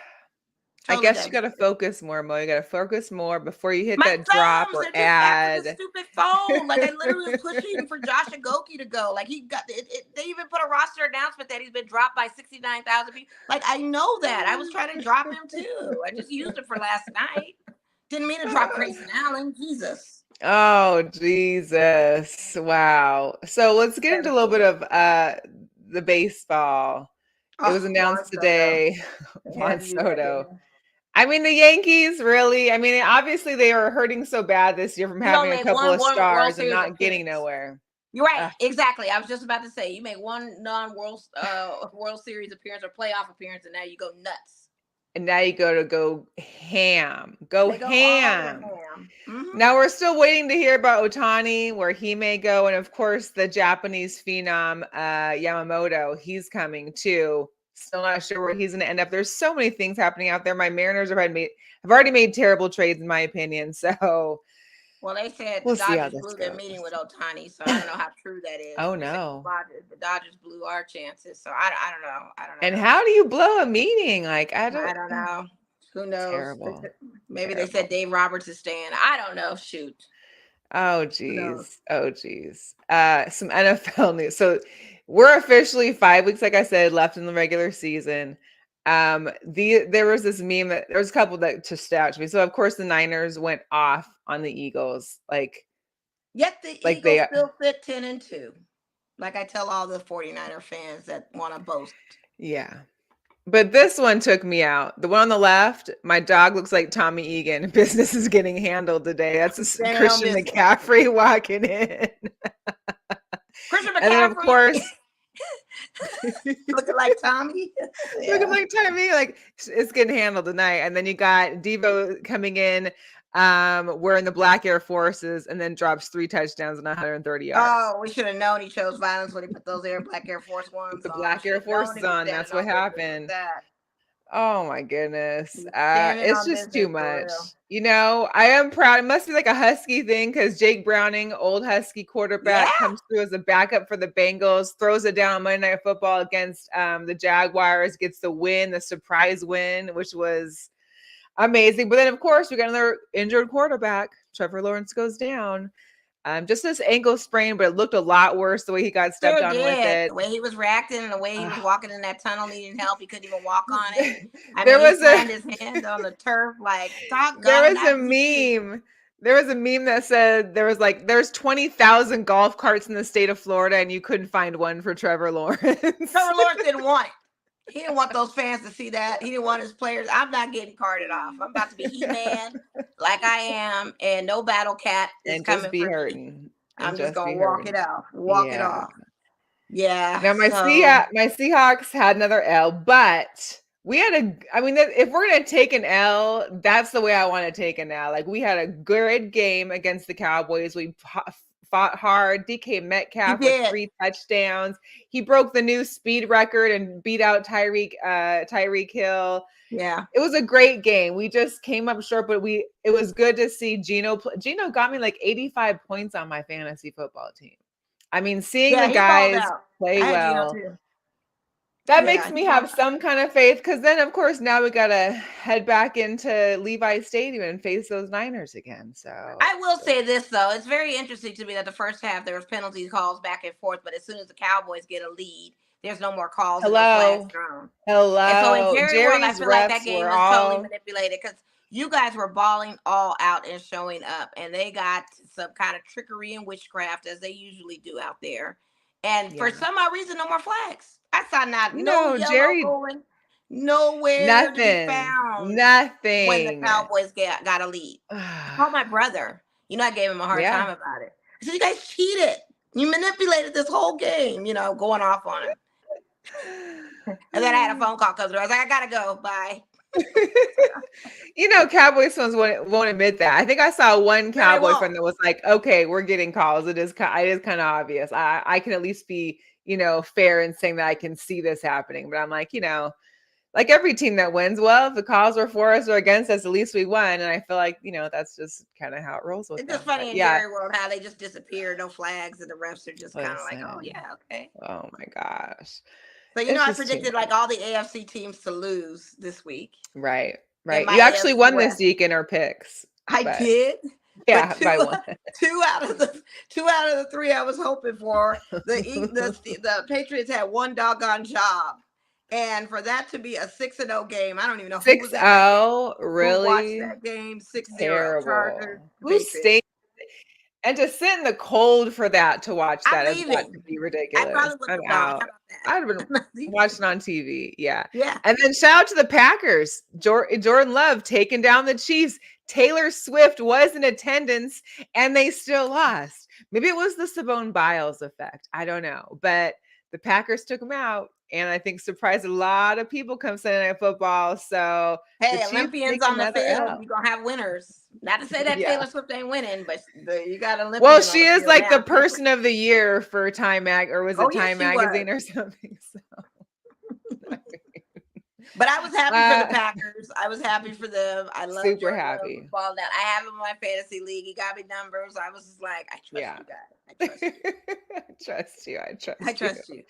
I Totally guess you got to devastated. focus more, Mo. You got to focus more before you hit My that drop thumbs, or they're too fat for this add. stupid phone. Like, I literally was pushing for Josh Okogie to go. Like, he got it. They even put a roster announcement that he's been dropped by 69,000 people. Like, I know that. I was trying to drop him too. I just used it for last night. Didn't mean to drop Grayson Allen. Jesus. Oh, Jesus. Wow. So let's get into a little bit of the baseball. It was Oh, Juan announced Soto. today. They Juan had to use that, Soto. didn't they? I mean, the Yankees really, I mean, obviously they were hurting so bad this year from You don't having a make couple one of World stars and Series not getting appearance. nowhere. You're right. Exactly. I was just about to say, you make one non-World World Series appearance or playoff appearance, and now you go nuts. And now you go ham. Go They go all the ham. ham. Mhm. Now we're still waiting to hear about Ohtani, where he may go, and of course the Japanese phenom Yamamoto, he's coming too. Still not sure where he's going to end up. There's so many things happening out there. My Mariners have already made terrible trades in my opinion. So Well, they said the we'll see how Dodgers this blew their goes. meeting with Ohtani, so I don't know how true that is. Oh They're saying no! the Dodgers blew our chances, so I don't know. I don't know. And how do you blow a meeting? Like I don't know. Who knows? Terrible. Maybe Terrible. they said Dave Roberts is staying. I don't know. Shoot. Oh Who knows? geez. Oh geez. Some NFL news. So we're officially 5 weeks, like I said, left in the regular season. There was this meme that there was a couple that just stood out to me. So of course the Niners went off on the Eagles. Yet the Like Eagles they still sit 10-2. Like I tell all the 49er fans that want to boast. yeah. But this one took me out. The one on the left, my dog looks like Tommy Egan. Business is getting handled today. That's Christian McCaffrey walking in. Christian And then of McCaffrey course looking like Tommy. Yeah. looking like Tommy, like it's getting handled tonight. And then you got Devo coming in, wearing the black Air Forces, and then drops 3 touchdowns and 130 yards. Oh, we should have known he chose violence when he put those black Air Force ones With the on. black Air Forces on, that's what happened. That. Oh my goodness. Standing It's on just too business, for much. real. You know, I am proud. It must be like a Husky thing because Jake Browning, old Husky quarterback, Yeah. comes through as a backup for the Bengals, throws it down on Monday Night Football against the Jaguars, gets the win, the surprise win, which was amazing. But then, of course, we got another injured quarterback. Trevor Lawrence goes down. Just this ankle sprain, but it looked a lot worse the way he got stepped on with it. The way he was reacting and the way he was walking in that tunnel needing help. He couldn't even walk on it. There he was slammed his hand on the turf like, there was a meme. There was a meme that said there's 20,000 golf carts in the state of Florida and you couldn't find one for Trevor Lawrence. Trevor Lawrence didn't want it. He didn't want those fans to see that. He didn't want his players. I'm not getting carted off. I'm about to be He-Man like I am, and no Battle Cat is and coming just be for hurting. me. I'm just going to walk it off. It off. Yeah. Now my Seahawks had another L, but we had if we're going to take an L, that's the way I want to take an L. Like we had a good game against the Cowboys. We fought hard. DK Metcalf with 3 touchdowns. He broke the new speed record and beat out Tyreek Hill. Yeah. It was a great game. We just came up short, but it was good to see Gino. Gino got me like 85 points on my fantasy football team. I mean, seeing the guys play well. That Yeah, makes me have some kind of faith because then, of course, now we got to head back into Levi Stadium and face those Niners again. So I will say this though, it's very interesting to me that the first half there was penalty calls back and forth, but as soon as the Cowboys get a lead, there's no more calls and no flags hello, thrown. And so in hello. Jerry World, I Jerry's feel like that refs game were was totally all, manipulated because you guys were balling all out and showing up, and they got some kind of trickery and witchcraft as they usually do out there. And for yeah. some odd reason, no more flags. I saw no yellow Jerry, going nowhere to be nothing, found when the nothing. Cowboys got a lead. I called my brother. I gave him a hard Yeah. time about it. I said, "You guys cheated. You manipulated this whole game." Going off on him. And then I had a phone call come through. I was like, "I gotta go. Bye." Cowboys fans won't admit that. I think I saw one No, they Cowboy fan won't. that was like, "Okay, we're getting calls. It is kind of obvious. I can at least be, fair in saying that I can see this happening." But I'm like, like every team that wins, well, if the calls were for us or against us, at least we won. And I feel like, that's just kind of how it rolls with It's them. just funny But in yeah, Jerry World how they just disappear, no flags, and the refs are just kind of like, "Oh listen. yeah, okay." Oh my gosh. So It's I just too predicted much. like all the AFC teams to lose this week Right. in Right. my You actually AFC won this West. week in our picks, I but did, but yeah, by one. two out of the three I was hoping for, the Patriots had one doggone job, and for that to be a 6-0 game, I don't even know who was at that game, 6-0, who watched really that game. 6-0 Chargers, terrible. Who Patriots. stayed and to sit in the cold for that to watch I'm that has got leaving. to be I ridiculous. probably would I'm have gone. How out. about that? I'd have been I'm not leaving. watching on TV. Yeah. Yeah. And then shout out to the Packers. Jordan Love taking down the Chiefs. Taylor Swift was in attendance and they still lost. Maybe it was the Simone Biles effect. I don't know. But the Packers took them out and I think surprised a lot of people come Sunday Night Football. So the Hey, Chiefs Olympians take on the another field, L. you're gonna have winners. Not to say that Yeah. Taylor Swift ain't winning, but you got an Well, Olympian on she the is field like now. the person of the year for Time or was Oh it yes, Time she was. Magazine or something? So But I was happy for the Packers. I was happy for them. I love super Jordan Love happy. balling out. I have him in my fantasy league. He got me numbers. I was just like, I trust you guys. I trust you. I trust you. I trust you.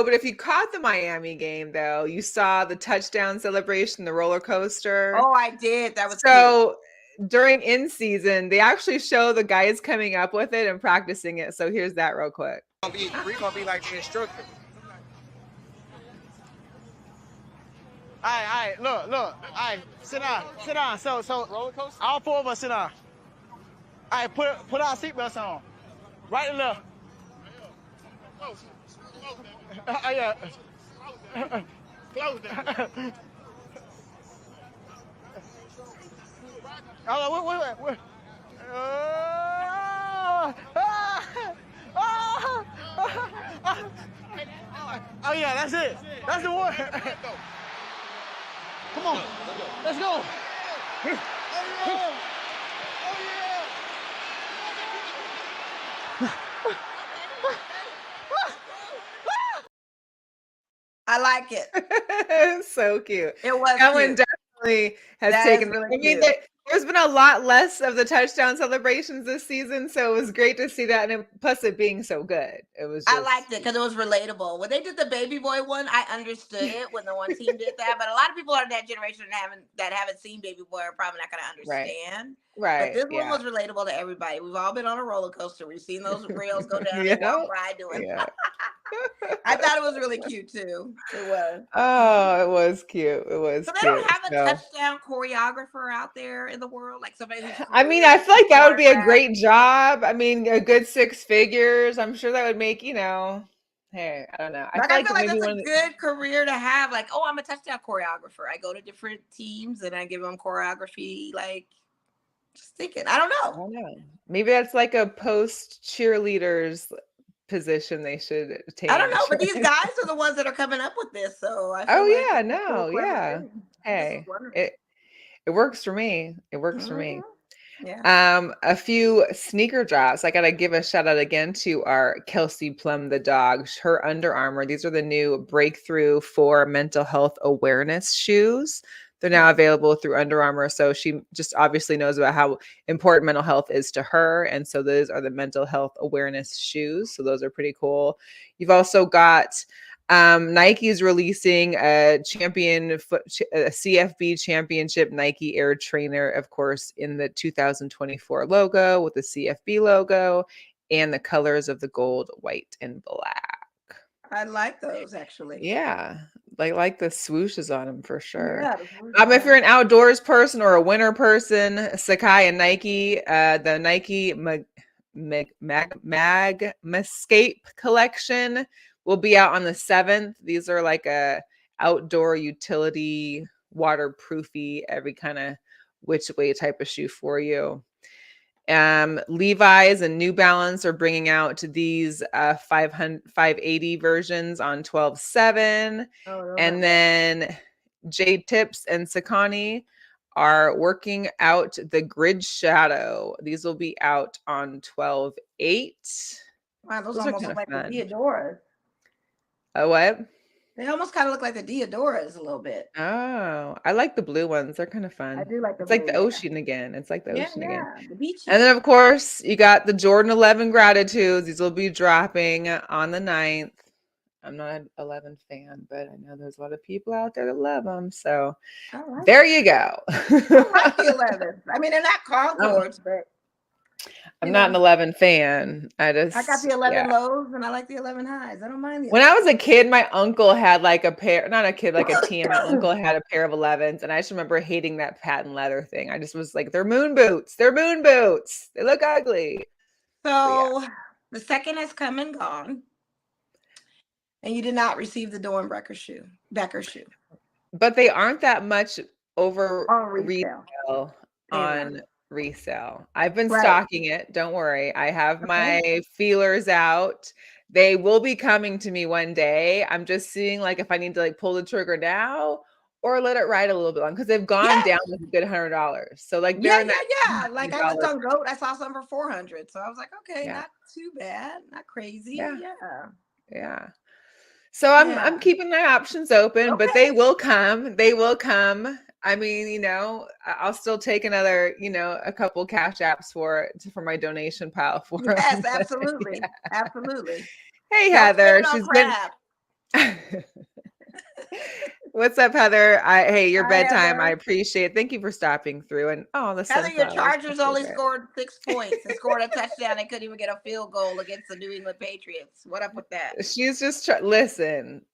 But if you caught the Miami game though, you saw the touchdown celebration, the roller coaster. Oh, I did. That was so during in season, they actually show the guys coming up with it and practicing it. So here's that real quick. We're gonna be like the instructor. All right, look. All right, sit down. So roller coaster. All four of us sit down. All right, put our seatbelts on. Right and left. Yeah. Close that. Wait. Oh yeah, that's it. That's the one. Come on, let's go. I like it. So cute. It was That cute. one definitely has That taken. is really I mean, cute. there's been a lot less of the touchdown celebrations this season, so it was great to see that, and plus it being so good, it was. I liked it because it was relatable. When they did the baby boy one, I understood it when the one team did that. But a lot of people are in that generation that haven't seen baby boy are probably not going to understand. Right. But this one was relatable to everybody. We've all been on a roller coaster. We've seen those rails go down and walk by doing. Yeah. I thought it was really cute too. It was. Oh, it was cute. It was. So they cute. don't have a touchdown choreographer out there in the world, like somebody who's. I mean, I feel like that would be a great job. I mean, a good 6 figures. I'm sure that would make, hey, I don't know. I feel like that's a good career to have. Like, oh, I'm a touchdown choreographer. I go to different teams and I give them choreography. Like, just thinking. I don't know. Maybe that's like a post cheerleaders position they should take. I don't know, but these guys are the ones that are coming up with this. So I feel like Hey, it works for me. It works for me. Yeah. A few sneaker drops. I gotta give a shout out again to our Kelsey Plum the dog. Her Under Armour. These are the new breakthrough for mental health awareness shoes. They're now available through Under Armour. So she just obviously knows about how important mental health is to her. And so those are the mental health awareness shoes. So those are pretty cool. You've also got Nike is releasing a CFB championship Nike Air Trainer, of course, in the 2024 logo with the CFB logo and the colors of the gold, white, and black. I like those actually. Yeah, like the swooshes on them for sure. Yeah. If you're an outdoors person or a winter person, Sakai and Nike, the Nike Magmascape collection will be out on the 7th. These are like a outdoor utility, waterproofy, every kind of which way type of shoe for you. Levi's and New Balance are bringing out these 580 versions on 12/7. And then Jade Tips and Sakani are working out the Grid Shadow. These will be out on 12/8. Wow, those are almost kinda look like fun. the Diodoras. What? They almost kind of look like the Diodoras a little bit. Oh, I like the blue ones. They're kind of fun. I do like the It's like blue, the yeah. ocean again. It's like the ocean again. Yeah, the beachy. And then, of course, you got the Jordan 11 Gratitudes. These will be dropping on the 9th. I'm not an 11 fan, but I know there's a lot of people out there that love them. So there you go. I like the 11s. I mean, they're not Concords, but I'm not an 11 fan. I got the 11 lows and I like the 11 highs. I don't mind the 11. When I was a kid, my uncle had like a pair, not a kid, like a teen. My uncle had a pair of 11s, and I just remember hating that patent leather thing. I just was like, they're moon boots. They're moon boots. They look ugly. So the second has come and gone, and you did not receive the Dornbecker shoe, Becker shoe. But they aren't that much over resale. On resale. I've been stalking it. Don't worry. I have my feelers out. They will be coming to me one day. I'm just seeing like if I need to like pull the trigger now or let it ride a little bit long because they've gone down like a good $100. So like they're Like I looked on Goat, I saw some for $400. So I was like, okay, not too bad, not crazy. Yeah. So I'm keeping my options open, but they will come. They will come. I mean, you know, I'll still take another, you know, a couple cash apps for my donation pile for them. Yes, absolutely. Absolutely. Hey, Heather. She's been What's up, Heather? Hey, your bedtime. I appreciate it. Thank you for stopping through. And Heather, your Chargers only scored 6 points. They scored a touchdown. They couldn't even get a field goal against the New England Patriots. What up with that? She's just listen.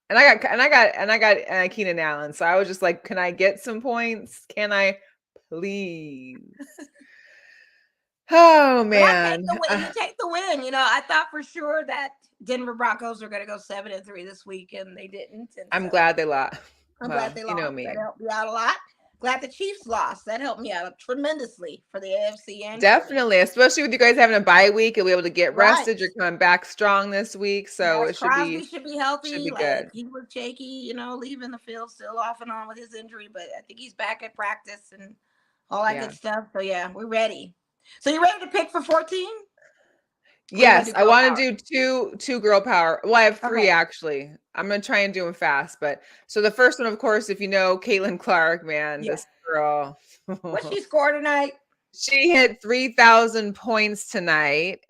And I got Keenan Allen. So I was just like, can I get some points? Can I please? Oh man. You take the win. You know, I thought for sure that Denver Broncos were going to go 7-3 this week, and they didn't. And I'm glad they lost. I'm glad they lost. You know me. That helped me out a lot. Glad the Chiefs lost. That helped me out tremendously for the AFC. And definitely, especially with you guys having a bye week, you'll be able to get rested. You're coming back strong this week, so it should be healthy. Should be good. He was shaky, you know, leaving the field, still off and on with his injury, but I think he's back at practice and all that good stuff. So yeah, we're ready. So you ready to pick for 14? Yes, I want to do two girl power. Well, I have 3 actually. I'm gonna try and do them fast. But so the first one, of course, if you know Caitlin Clark, man, this girl. What she scored tonight? She hit 3,000 points tonight.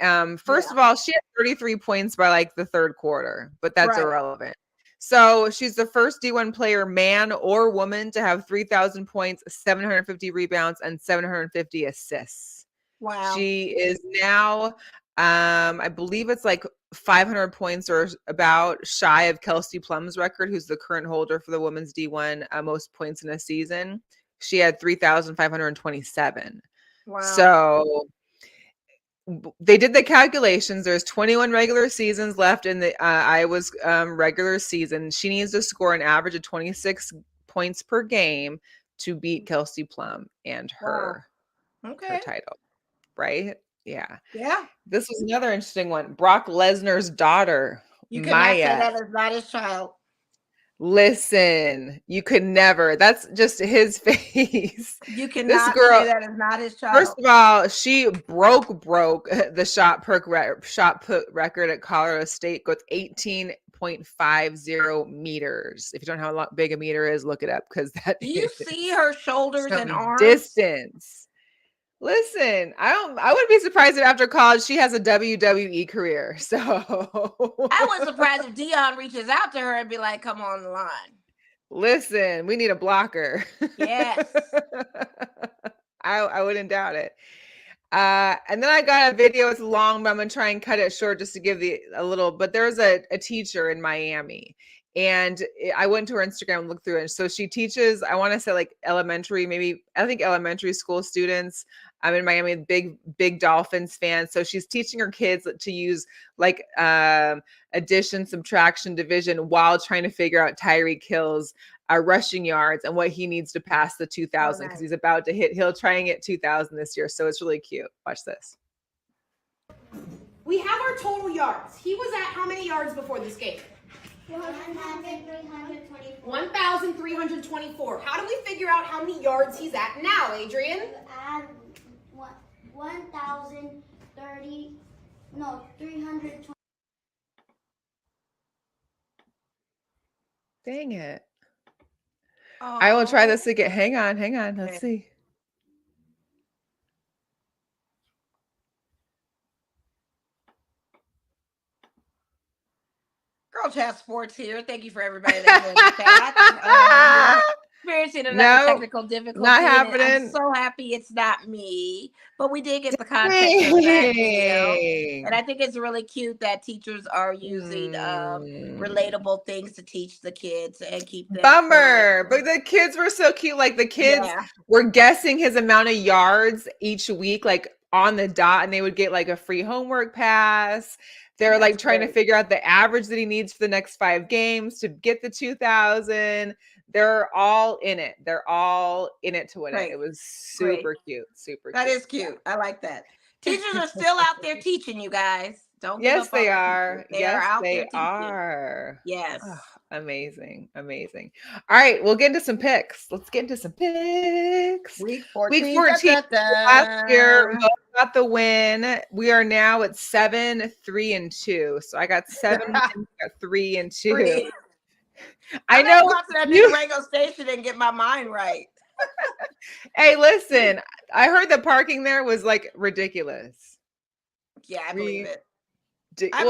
First of all, she had 33 points by like the third quarter, but that's irrelevant. So she's the first D1 player, man or woman, to have 3,000 points, 750 rebounds, and 750 assists. Wow. She is now, I believe it's like 500 points or about shy of Kelsey Plum's record, who's the current holder for the women's D1 most points in a season. She had 3,527. Wow. So they did the calculations. There's 21 regular seasons left in the Iowa's regular season. She needs to score an average of 26 points per game to beat Kelsey Plum and her title. Right? Yeah. This was another interesting one. Brock Lesnar's daughter, you could not say that is not his child. Listen, you could never. That's just his face. You cannot say that is not his child. First of all, she broke the shot put record at Colorado State with 18.50 meters. If you don't know how big a meter is, look it up because that. Do you see her shoulders and arms? Distance. Listen, I wouldn't be surprised if after college she has a WWE career. So I was surprised if Dion reaches out to her and be like, come on the line. listen, we need a blocker. Yes. I wouldn't doubt it. And then I got a video. It's long, but I'm gonna try and cut it short just to give a little. But there's a teacher in Miami, and I went to her Instagram and looked through it. And so she teaches, I want to say like elementary, maybe I think elementary school students. I'm in Miami, big Dolphins fan. So she's teaching her kids to use like addition, subtraction, division while trying to figure out Tyreek Hill's rushing yards and what he needs to pass the 2,000 because he's about to hit. He'll try and get 2,000 this year. So it's really cute. Watch this. We have our total yards. He was at how many yards before this game? 1,324. 1,324. How do we figure out how many yards he's at now, Adrian? Add 1,030. No, 320. Dang it. I will try this again. Hang on. Let's see. Girl Chat Sports here. Thank you for everybody that joined the chat. Experiencing another technical difficulty. Not happening. I'm so happy it's not me, but we did get the context of that video, and I think it's really cute that teachers are using relatable things to teach the kids and keep them. Bummer, but the kids were so cute. Like the kids were guessing his amount of yards each week, like on the dot, and they would get like a free homework pass. They're like trying to figure out the average that he needs for the next 5 games to get the 2,000. They're all in it. They're all in it to win it. It was super cute. Super That cute. is cute. I like that. Teachers are still out there teaching, you guys. Don't give Yes, up they on are. They are out They there teaching. are. Yes. Oh, amazing. All right, we'll get into some picks. Let's get into some picks. Week 14. Week 14. Last year, Mo got the win. We are now at 7-3-2. So I got 7 wins, got 3-2. I know watching that new Rango station and get my mind right. Hey, listen, I heard the parking there was like ridiculous. Yeah, I believe it. I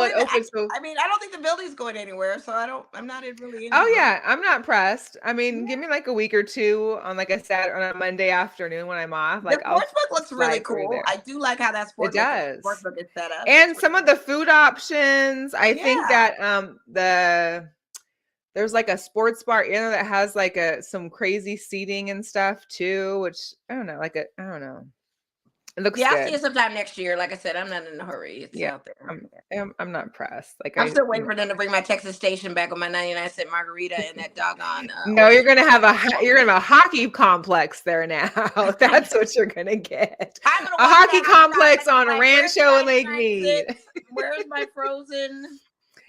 mean, I don't think the building's going anywhere, so I'm not really. Oh yeah, I'm not pressed. I mean, give me like a week or two on like a Saturday on a Monday afternoon when I'm off. Like the sportsbook looks really cool. I do like how that sportsbook is set up. And some of the food options. I think that there's like a sports bar in there that has like some crazy seating and stuff too, which I don't know, I don't know. It looks good. I'll see it sometime next year. Like I said, I'm not in a hurry. It's out there. I'm not pressed. Like I'm still waiting for them to bring my Texas Station back on my 99-cent margarita and that doggone. No, you're gonna have a hockey complex there now. That's what you're gonna get. A hockey complex on a Rancho and Lake Mead. Where's my frozen?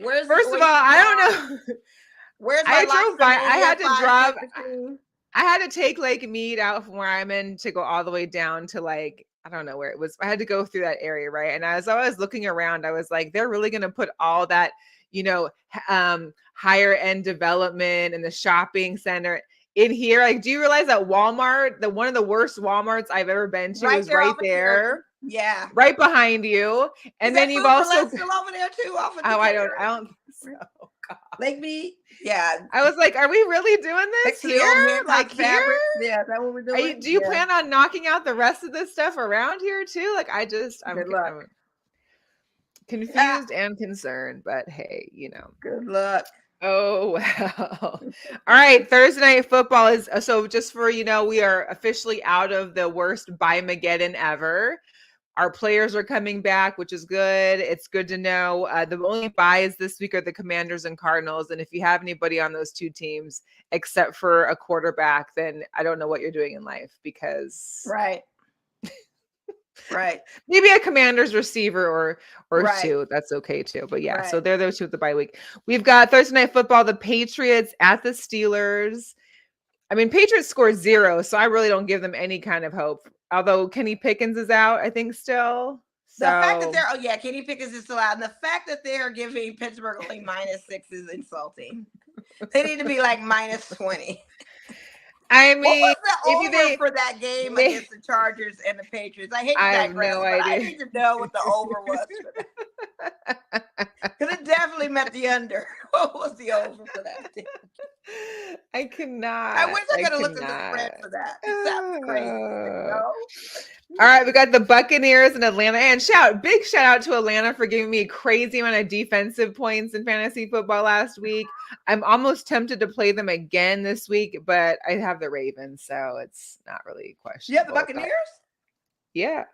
First of all, I don't know. Where's my I had to take Lake Mead out from where I'm in to go all the way down to like, I don't know where it was. I had to go through that area, right? And as I was looking around, I was like, they're really going to put all that, higher end development and the shopping center in here. Like, do you realize that Walmart, one of the worst Walmarts I've ever been to, is right there? Yeah, right behind you. And then you've also still over there too. I don't think so. God. Lake Mead. Yeah, I was like, are we really doing this here? Like here? Yeah, is that what we're doing? Do you plan on knocking out the rest of this stuff around here too? Like, I'm confused and concerned, but hey, good luck. Oh, well. All right. Thursday night football is so just for, we are officially out of the worst Bimageddon ever. Our players are coming back, which is good. It's good to know. The only buys this week are the Commanders and Cardinals. And if you have anybody on those two teams, except for a quarterback, then I don't know what you're doing in life because. Right. Right. Maybe a Commanders receiver or two. That's okay too. But yeah, so they're those two with the bye week. We've got Thursday night football, the Patriots at the Steelers. I mean, Patriots scored 0, so I really don't give them any kind of hope. Although Kenny Pickens is out, I think still. So. The fact that Kenny Pickens is still out, and the fact that they are giving Pittsburgh only -6 is insulting. They need to be like -20. I What mean, was the maybe over for that game may against the Chargers and the Patriots? I hate to I have digress, no but I idea. need to know what the over was for that. Because it definitely met the under. What was the over for that game? I I cannot. wish I I could have looked at the spread cannot. for that. It sounds crazy, no? All right, we got the Buccaneers in Atlanta, and big shout out to Atlanta for giving me a crazy amount of defensive points in fantasy football last week. I'm almost tempted to play them again this week, but I have the Ravens, so it's not really You have the questionable. But Buccaneers? yeah,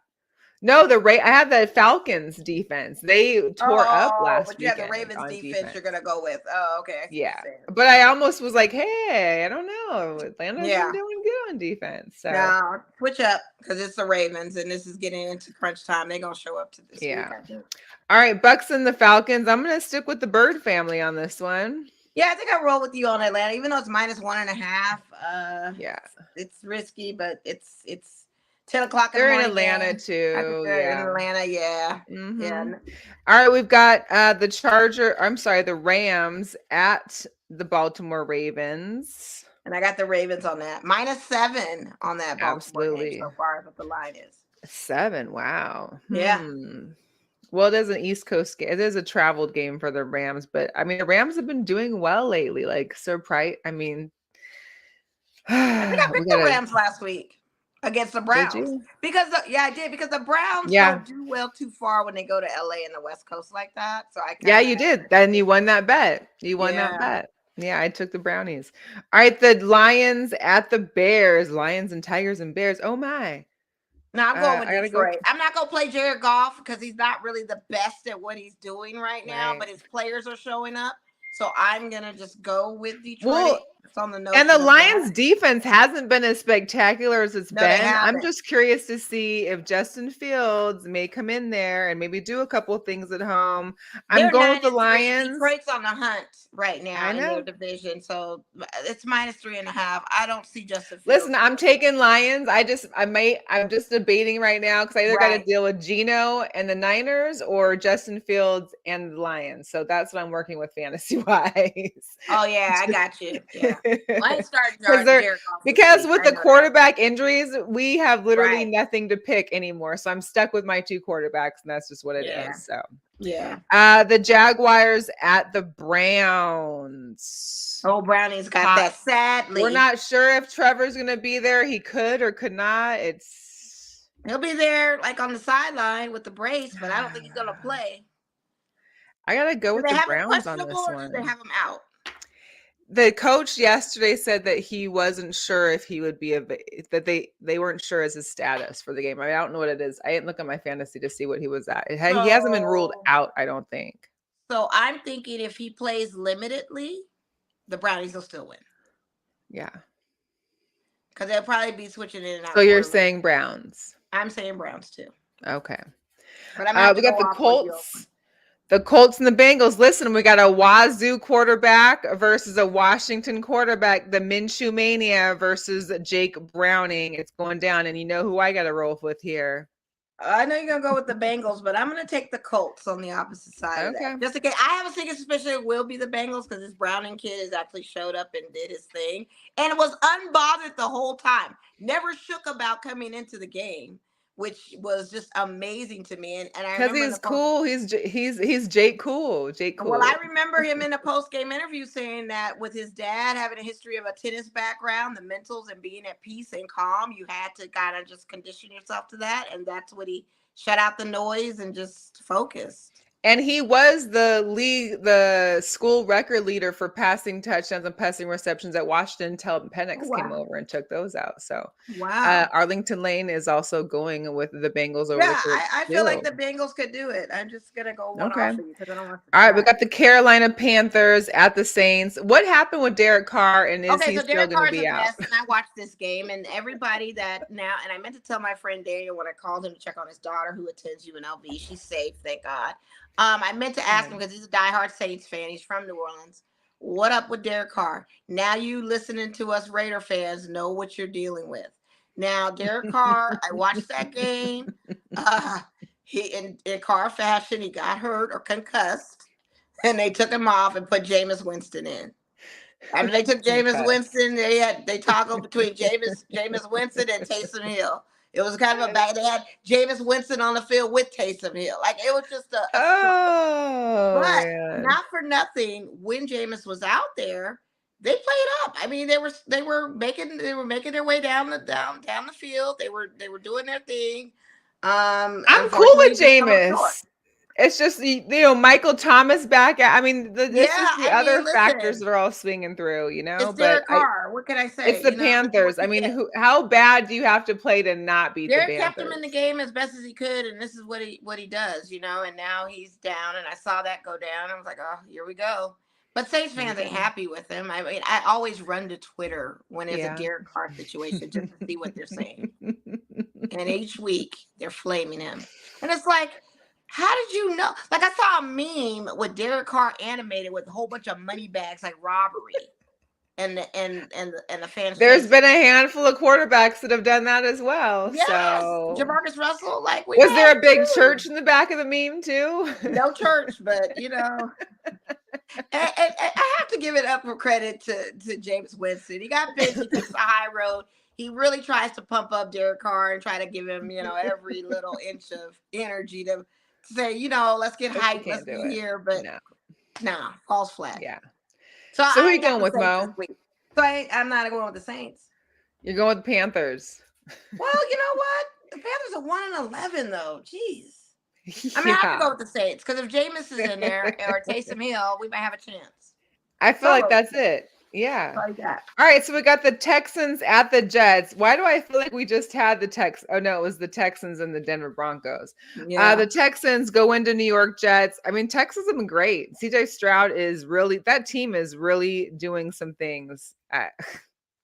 no, I had the Falcons defense. They tore up Oh, last but you have the weekend Ravens on defense you're defense. gonna go with. Oh, okay. I see what Yeah, you're saying. but I almost was like, hey, I don't know. Atlanta's Yeah. been doing good on defense, so No, switch up because it's the Ravens and this is getting into crunch time. They're gonna show up to this week, yeah. I think. All right, Bucks and the Falcons. I'm gonna stick with the Bird family on this one. Yeah, I think I roll with you on Atlanta, even though it's -1.5. Yeah, It's risky, but it's 10 o'clock in the they're in morning. Atlanta Game. I think too. they're in Yeah. Atlanta. Yeah, yeah. Mm-hmm. All right, we've got the Rams at the Baltimore Ravens. And I got the Ravens on that. -7 on that Baltimore game Absolutely. so far, but the line is. 7. Wow. Yeah. Well, it is an East Coast game. It is a traveled game for the Rams, but I mean, the Rams have been doing well lately. Like, surprise. I mean, I think I we picked the gotta. Rams last week against the Did Browns. you? Because I did because the Browns Yeah. don't do well too far when they go to LA and the West Coast like that. So I Yeah, kinda you did. Then you won that bet. You won that Yeah. bet. Yeah, I took the Brownies. All right, the Lions at the Bears. Lions and Tigers and Bears. Oh my. No, I'm going with I gotta go. Detroit. I'm not gonna play Jared Goff because he's not really the best at what he's doing right now, Right. but his players are showing up. So I'm gonna just go with Detroit. Well, It's on the and notion the of Lions that. defense hasn't been as spectacular as it's No, they been. I'm haven't. just curious to see if Justin Fields may come in there and maybe do a couple of things at home. I'm They're going with the 9-3. Lions. Detroit's on the hunt right now I in their know. division, so it's -3.5. I don't see Justin Fields. Listen, I'm taking Lions. I'm just debating right now because I either got to Right. deal with Geno and the Niners or Justin Fields and the Lions. So that's what I'm working with fantasy wise. Oh yeah, I got you. Yeah, Lions start Because Jared Goff this because week. with I the know that. quarterback injuries, we have literally Right. nothing to pick anymore. So I'm stuck with my 2 quarterbacks, and that's just what it Yeah. is. So Yeah. the Jaguars at the Browns. Oh, Brownie's got that. Sadly, We're not sure if Trevor's gonna be there. He could or could not. He'll be there like on the sideline with the brace, but I don't think he's gonna play. I gotta go Do with they the have him Browns on this questionable or do they one. have him out? The coach yesterday said that he wasn't sure if he would be that they weren't sure as his status for the game. I mean, I don't know what it is. I didn't look at my fantasy to see what he was at. He hasn't been ruled out, I don't think. So I'm thinking if he plays limitedly, the Brownies will still win Yeah. because they'll probably be switching in and out. So you're saying Browns? I'm saying Browns too. Okay. But I'm We got the Colts. The Colts and the Bengals. Listen, we got a Wazoo quarterback versus a Washington quarterback. The Minshew Mania versus Jake Browning. It's going down, and you know who I got to roll with here. I know you're gonna go with the Bengals, but I'm gonna take the Colts on the opposite side of that. Just in case, I have a second suspicion it will be the Bengals because this Browning kid has actually showed up and did his thing and was unbothered the whole time. Never shook about coming into the game, which was just amazing to me. And I because he's cool. He's Jake Cool. Jake Cool. Well, I remember him in a post-game interview saying that with his dad having a history of a tennis background, the mentals and being at peace and calm, you had to kind of just condition yourself to that. And that's what he shut out the noise and just focused. And he was the school record leader for passing touchdowns and passing receptions at Washington until Penix came over and took those out. So Arlington Lane is also going with the Bengals over. Yeah, I feel like the Bengals could do it. I'm just gonna go one off for you because I don't want to. All right, we got the Carolina Panthers at the Saints. What happened with Derek Carr, and is he still going to be out? And I watched this game, and everybody that now, and I meant to tell my friend Daniel when I called him to check on his daughter who attends UNLV. She's safe, thank God. I meant to ask him because he's a diehard Saints fan. He's from New Orleans. What up with Derek Carr? Now you listening to us Raider fans know what you're dealing with. Now, Derek Carr, I watched that game. He in Carr fashion, he got hurt or concussed, and they took him off and put Jameis Winston in. After they took In the Jameis cuts. Winston, they toggled between Jameis Winston and Taysom Hill. It was kind of a bad. They had Jameis Winston on the field with Taysom Hill. Like it was just a struggle. Oh, But man. not for nothing, when Jameis was out there, they played up. I mean, they were making their way down the field. They were doing their thing. I'm cool Unfortunately, with just come up short. Jameis. It's just, Michael Thomas back. I mean, it's just the I mean, other factors listen, that are all swinging through, it's but Derek Carr. What can I say? it's the This is what Panthers. I you mean, get. how bad do you have to play to not beat the Derek kept him in the Panthers? game as best as he could, and this is what he does, and now he's down, and I saw that go down. I was like, oh, here we go. But Saints fans ain't happy with him. I mean, I always run to Twitter when there's a Derek Carr situation just to see what they're saying. And each week they're flaming him. And it's like, how did you know? Like I saw a meme with Derek Carr animated with a whole bunch of money bags like robbery. And the fans. There's been a handful of quarterbacks that have done that as well. Yes, So Jamarcus Russell. Like, was there a big church in the back of the meme too? No church, but and I have to give it up for credit to Jameis Winston. He got big. He takes the high road. He really tries to pump up Derek Carr and try to give him, every little inch of energy to say, let's get hyped, let's be here. But no, falls flat. Yeah. So who are you going with, Mo? So I'm not going with the Saints. You're going with the Panthers. Well, you know what? The Panthers are 1-11 though. Jeez. I mean, I have to go with the Saints because if Jameis is in there or Taysom Hill, we might have a chance. I feel like that's it. Yeah. Like that. All right, so we got the Texans at the Jets. Why do I feel like we just had the Oh no, it was the Texans and the Denver Broncos. Yeah. The Texans go into New York Jets. I mean, Texans have been great. CJ Stroud that team is really doing some things.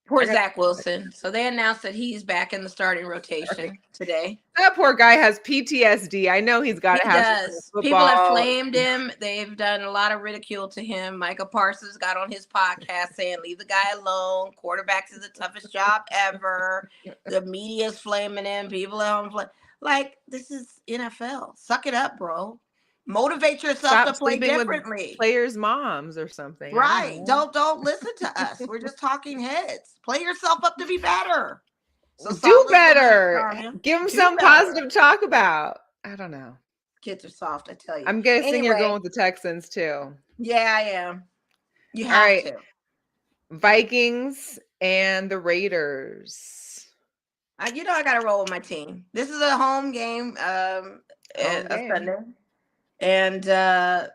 Poor Zach Wilson. So they announced that he's back in the starting rotation today. That poor guy has PTSD. I know he's got to have football. People have flamed him. They've done a lot of ridicule to him. Micah Parsons got on his podcast saying, leave the guy alone. Quarterbacks is the toughest job ever. The media's flaming him. People at home like, this is NFL. Suck it up, bro. Motivate yourself to play differently. With players' moms or something. Right. Don't listen to us. We're just talking heads. Play yourself up to be better. So do better. Give them some positive to talk about. I don't know. Kids are soft, I tell you. I'm guessing you're going with the Texans too. Yeah, I am. You have to. Vikings and the Raiders. I got to roll with my team. This is a home game. Sunday. And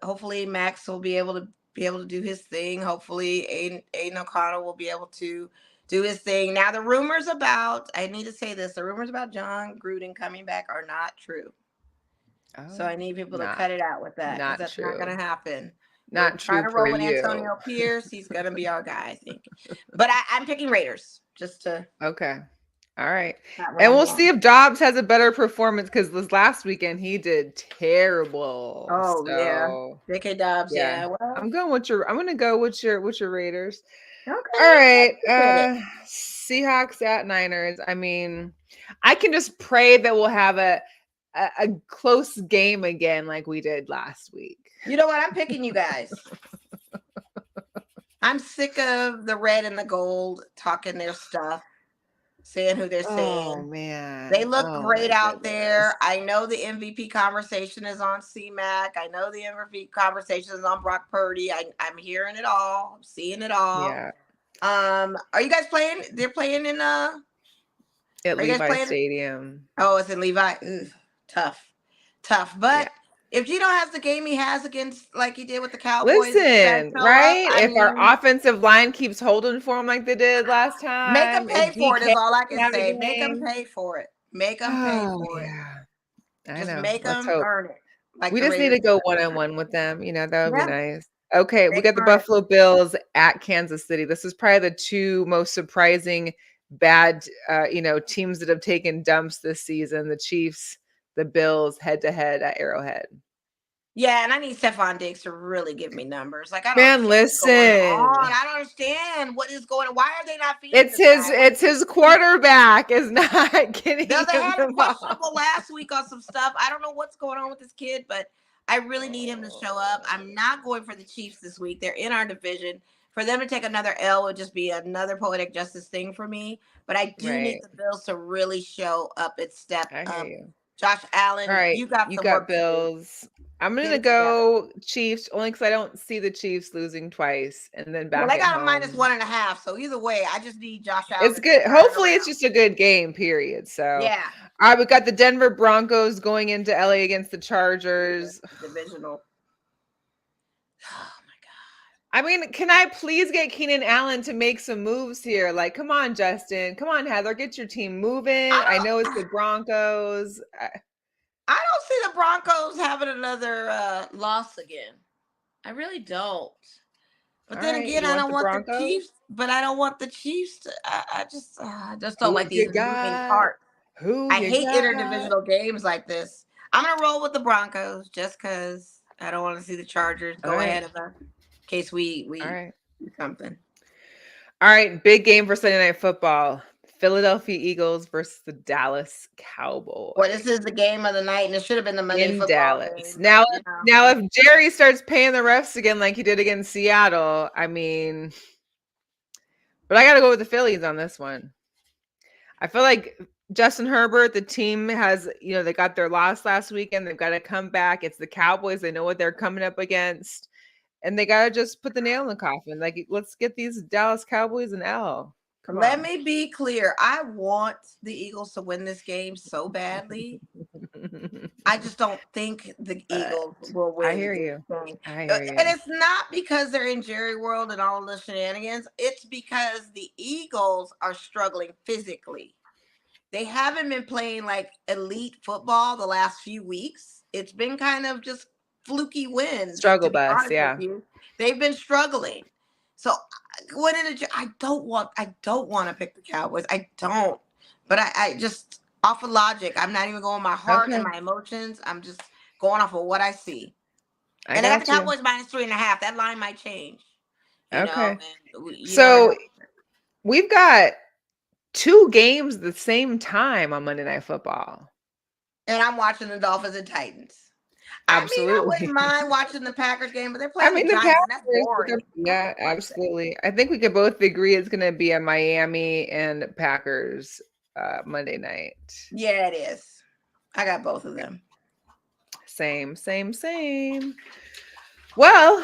hopefully Max will be able to do his thing. Hopefully Aiden O'Connell will be able to do his thing. Now I need to say this, the rumors about John Gruden coming back are not true. So I need people to cut it out with that. That's not going to happen. Not true. Trying to roll with Antonio Pierce. He's going to be our guy, I think. But I'm picking Raiders just to. Okay. All right. And we'll see if Dobbs has a better performance because this last weekend he did terrible. Oh, yeah. J.K. Dobbs. Yeah. Well, I'm going with I'm going to go with your Raiders. Okay. All right. Seahawks at Niners. I mean, I can just pray that we'll have a close game again like we did last week. You know what? I'm picking you guys. I'm sick of the red and the gold talking their stuff. Saying who they're saying. Oh, man. They look great out there. I know the MVP conversation is on C-Mac. I know the MVP conversation is on Brock Purdy. I'm hearing it all. I'm seeing it all. Yeah. Are you guys playing? They're playing in at Levi Stadium. Oh, it's in Levi. Ugh, tough. But if Gino has the game he has against, like he did with the Cowboys, listen, right? If our offensive line keeps holding for him like they did last time, make them pay for it. Is all I can say. Make them pay for it. Make them pay for it. I know. Make them earn it. Like we just need to go 1-on-1 with them. That would be nice. Okay, we got the Buffalo Bills at Kansas City. This is probably the two most surprising bad, teams that have taken dumps this season. The Chiefs, the Bills, head-to-head at Arrowhead. Yeah, and I need Stephon Diggs to really give me numbers. Like, listen. I don't understand what is going on. Why are they not feeding It's his quarterback is not getting they had him questionable last week on some stuff. I don't know what's going on with this kid, but I really need him to show up. I'm not going for the Chiefs this week. They're in our division. For them to take another L would just be another poetic justice thing for me. But I do need Right. the Bills to really show up its step. I hear you. Josh All Allen, right. you got You some got work to do. Bills. I'm Get gonna it together. go Chiefs only because I don't see the Chiefs losing twice and then Well, back they at got a home. -1.5. So either way, I just need Josh Allen It's to good. turn it Hopefully, it's around. just a good game. Period. So, Yeah, all right, we got the Denver Broncos going into LA against the Chargers. divisional. Oh I mean, can I please get Keenan Allen to make some moves here? Like, come on, Justin. Come on, Heather. Get your team moving. my I God. know it's the Broncos. I don't see the Broncos having another loss again. I really don't. But All then right, again, you I want don't the want the Broncos? Chiefs. But I don't want the Chiefs to. I just don't Who like these you moving got? parts. Who I you hate got? interdivisional games like this. I'm gonna roll with the Broncos just because I don't want to see the Chargers All go right. ahead of us in case we All right. do something. All right. Big game for Sunday Night Football. Philadelphia Eagles versus the Dallas Cowboys. Well, this is the game of the night, and it should have been the Monday In football Dallas. game. Now, But you know, now, if Jerry starts paying the refs again like he did against Seattle, I mean, but I got to go with the Phillies on this one. I feel like Justin Herbert, the team has, they got their loss last weekend. They've got to come back. It's the Cowboys. They know what they're coming up against. And they got to just put the nail in the coffin. Like, let's get these Dallas Cowboys an L. Come let on. me be clear. I want the Eagles to win this game so badly. I just don't think the Eagles will win. I hear this you. game. I hear you. And it's not because they're in Jerry World and all of the shenanigans. It's because the Eagles are struggling physically. They haven't been playing like elite football the last few weeks. It's been kind of just fluky wins. Struggle To be bus, honest yeah. with you, they've been struggling. So going into, I don't want to pick the Cowboys. I don't. But I just off of logic. I'm not even going my heart and Okay. my emotions. I'm just going off of what I see. I And I got got the you. Cowboys -3.5. That line might change. You know, Okay. and you never So know. we've got 2 games at the same time on Monday Night Football. And I'm watching the Dolphins and Titans. I mean, I wouldn't Absolutely. mind watching the Packers game, but they're I playing mean, the the Giants, and that's Packers, boring. yeah, absolutely. I think we could both agree it's going to be a Miami and Packers Monday night. Yeah, it is. I got both of them. Same. Well,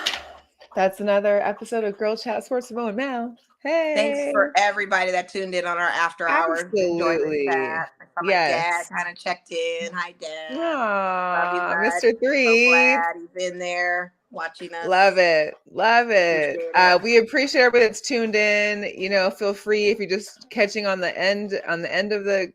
that's another episode of Girl Chat Sports with Mo and Mel. Hey. Thanks for everybody that tuned in on our after hours. Enjoyed the chat. I saw my dad kind of checked in. Hi, Dad. Love you, Aww, bud. Mr. 3. So glad he's in there watching us. Love it. Appreciate it. We appreciate everybody that's tuned in. Feel free if you're just catching on the end of the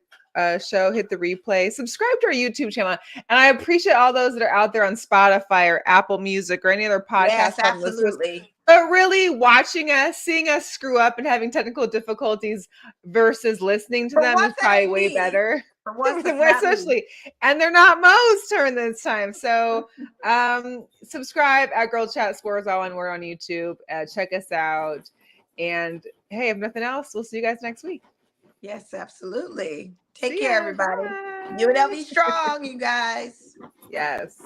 show, hit the replay, subscribe to our YouTube channel. And I appreciate all those that are out there on Spotify or Apple Music or any other podcast. Yes, absolutely. But really watching us, seeing us screw up and having technical difficulties versus listening to them is probably way better. For once, especially, and they're not Mo's turn this time. So subscribe at Girl Chat Sports, all one word, on YouTube. Check us out. And hey, if nothing else, we'll see you guys next week. Yes, absolutely. Take care, everybody. Bye. UNLV strong, you guys. Yes.